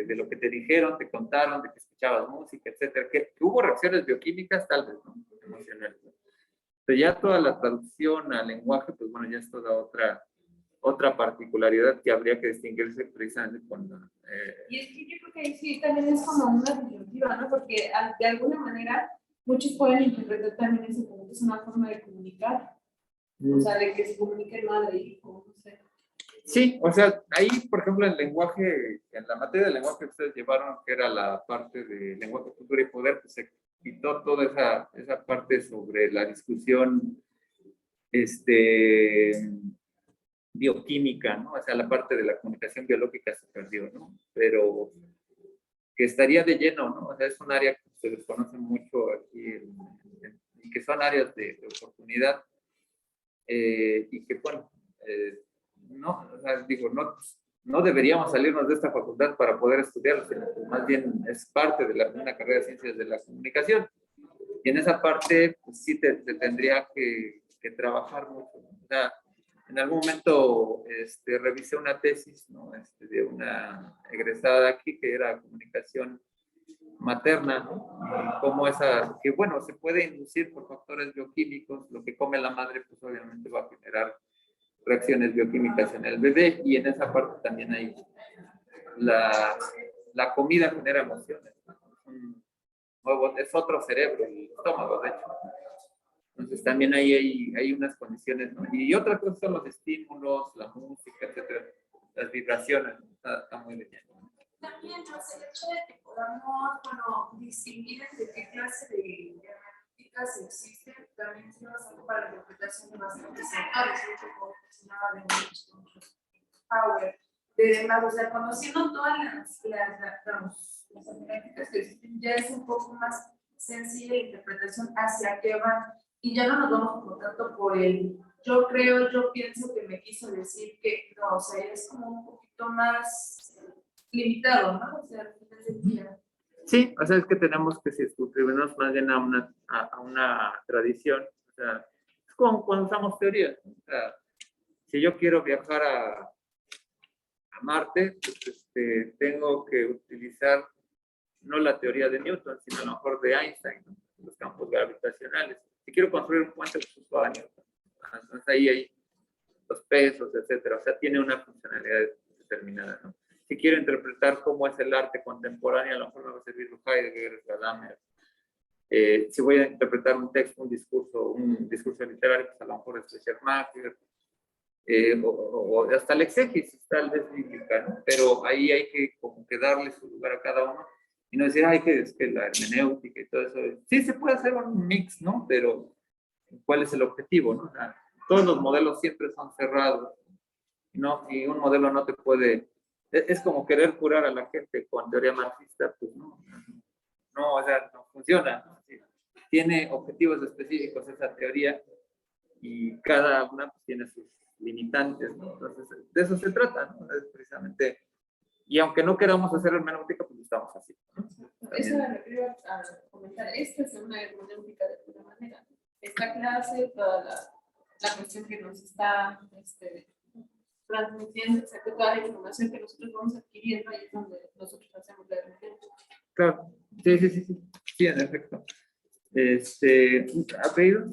lo que te dijeron, te contaron, de que escuchabas música, etcétera, que hubo reacciones bioquímicas, tal vez, ¿no? Emocionales. Pero ya toda la traducción al lenguaje, pues bueno, ya es toda otra particularidad que habría que distinguirse precisamente con la... Y es que yo creo que ahí sí también es como una disyuntiva, ¿no? Porque de alguna manera muchos pueden interpretar también eso como que es una forma de comunicar, o sea, de que se comunique madre e hijo, no sé. Sí, o sea, ahí, por ejemplo, el lenguaje, en la materia del lenguaje que ustedes llevaron, que era la parte de lenguaje, cultura y poder, pues se quitó toda esa parte sobre la discusión bioquímica, ¿no? O sea, la parte de la comunicación biológica se perdió, ¿no? Pero que estaría de lleno, ¿no? O sea, es un área que se desconoce mucho aquí y que son áreas de oportunidad y que, bueno, no, o sea, digo, no deberíamos salirnos de esta facultad para poder estudiarlo, sino que más bien es parte de una carrera de ciencias de la comunicación. Y en esa parte, pues sí te tendría que trabajar mucho, ¿no? O sea, en algún momento revisé una tesis, ¿no? De una egresada aquí que era comunicación materna, ¿no? Y cómo que bueno, se puede inducir por factores bioquímicos, lo que come la madre, pues obviamente va a generar reacciones bioquímicas en el bebé, y en esa parte también hay la comida genera emociones, ¿no? Es otro cerebro, el estómago, de hecho. Entonces también hay unas condiciones, ¿no? Y otra cosa son los estímulos, la música, etcétera, las vibraciones, está muy bien. También pues, el hecho de que podamos, bueno, distinguir entre qué clase de hermenéuticas existen, también se nos hace para la interpretación de bastantes sectores, como mencionaba de Power, de demás, o sea, conociendo todas las hermenéuticas que existen, ya es un poco más sencilla la interpretación hacia qué van, y ya no nos vamos por tanto por el yo pienso que me quiso decir que no, o sea, es como un poquito más limitado, ¿no? O sea, al final del día. Sí, o sea, es que tenemos que suscribirnos más bien a una tradición. O sea, es como cuando usamos teorías, ¿no? O sea, si yo quiero viajar a Marte, pues tengo que utilizar no la teoría de Newton, sino a lo mejor de Einstein, ¿no? Los campos gravitacionales. Si quiero construir un puente, pues uso a Newton. Entonces ahí hay los pesos, etcétera. O sea, tiene una funcionalidad determinada, ¿no? Si quiero interpretar cómo es el arte contemporáneo, a lo mejor me va a servir Heidegger, Gadamer. Si voy a interpretar un texto, un discurso literario, pues a lo mejor es Schleiermacher, o hasta la exégesis tal vez bíblica, ¿no? Pero ahí hay que como que darle su lugar a cada uno y no decir, ay, que es que la hermenéutica y todo eso. Sí se puede hacer un mix, ¿no? Pero ¿cuál es el objetivo, no? O sea, todos los modelos siempre son cerrados, ¿no? Y un modelo no te puede... Es como querer curar a la gente con teoría marxista, pues no, o sea, no funciona, ¿no? Sí. Tiene objetivos específicos esa teoría y cada una pues, tiene sus limitantes, ¿no? Entonces, de eso se trata, ¿no? Es precisamente, y aunque no queramos hacer hermenéutica, pues lo estamos haciendo, ¿no? Eso me refiero a comentar. Esta es una hermenéutica de alguna manera. Esta clase, toda la cuestión que nos está transmitiendo, o sea, que toda la información que nosotros vamos adquiriendo, ahí es donde nosotros hacemos la hermenéutica. Claro, sí, en efecto. ¿Apellido?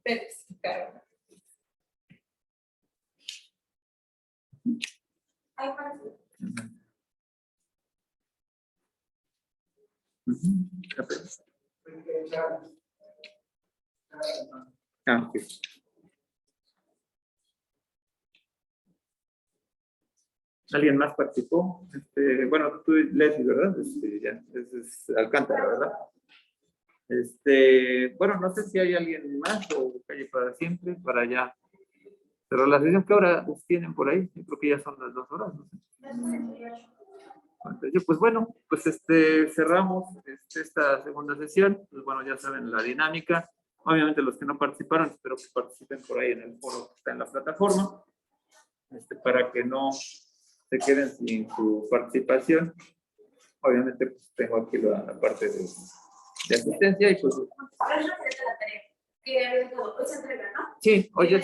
Pérez, claro. Ay, parece. Ok. ¿Alguien más participó? Bueno, tú, Leslie, ¿verdad? Ya, es Alcántara, ¿verdad? Bueno, no sé si hay alguien más o calle para siempre, para ya cerrar la sesión. ¿Qué hora tienen por ahí? Yo creo que ya son las 2 horas, no sé. Pues bueno, pues cerramos esta segunda sesión. Pues bueno, ya saben la dinámica. Obviamente los que no participaron, espero que participen por ahí en el foro que está en la plataforma, para que no se queden sin su participación. Obviamente pues, tengo aquí la parte de asistencia y pues... Es referente a la tarea. Que hoy se entrega, ¿no? Sí, oye,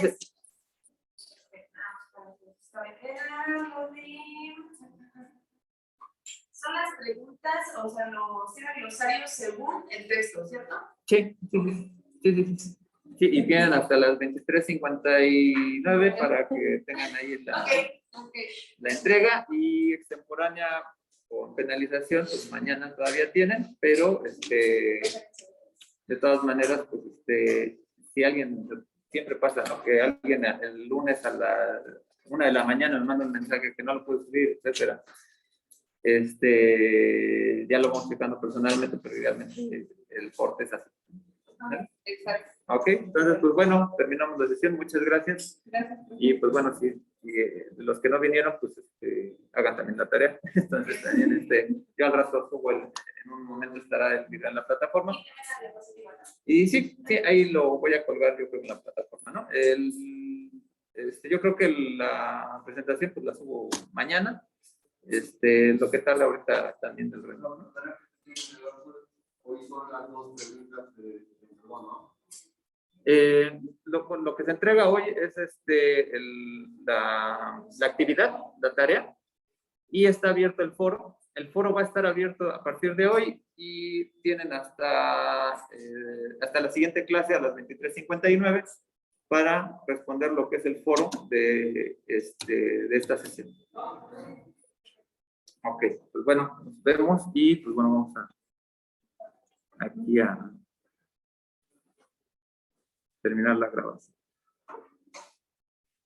son las preguntas, o sea, los glosarios según el texto, ¿cierto? Sí. Sí, y tienen hasta las 23:59 para que tengan ahí la entrega y extemporánea con penalización, pues mañana todavía tienen, pero de todas maneras, pues si alguien, siempre pasa, ¿no? Que alguien el lunes a la 1 de la mañana me manda un mensaje que no lo puedo subir, etcétera. Ya lo vamos checando personalmente, pero idealmente el corte es así. Exacto. Ok, entonces, pues bueno, terminamos la sesión. Muchas gracias. Gracias. Y pues bueno, si los que no vinieron, pues hagan también la tarea. Entonces, también yo al rato subo en un momento estará el video en la plataforma. Y sí, ahí lo voy a colgar yo creo en la plataforma, ¿no? Yo creo que la presentación pues la subo mañana. Lo que tarda ahorita también del reloj, ¿no? Hoy son las 2 preguntas de ¿no? Lo que se entrega hoy es la actividad, la tarea, y está abierto el foro. El foro va a estar abierto a partir de hoy y tienen hasta la siguiente clase a las 23:59 para responder lo que es el foro de esta sesión. Ok, pues bueno, nos vemos y pues bueno, vamos aquí a terminar la grabación.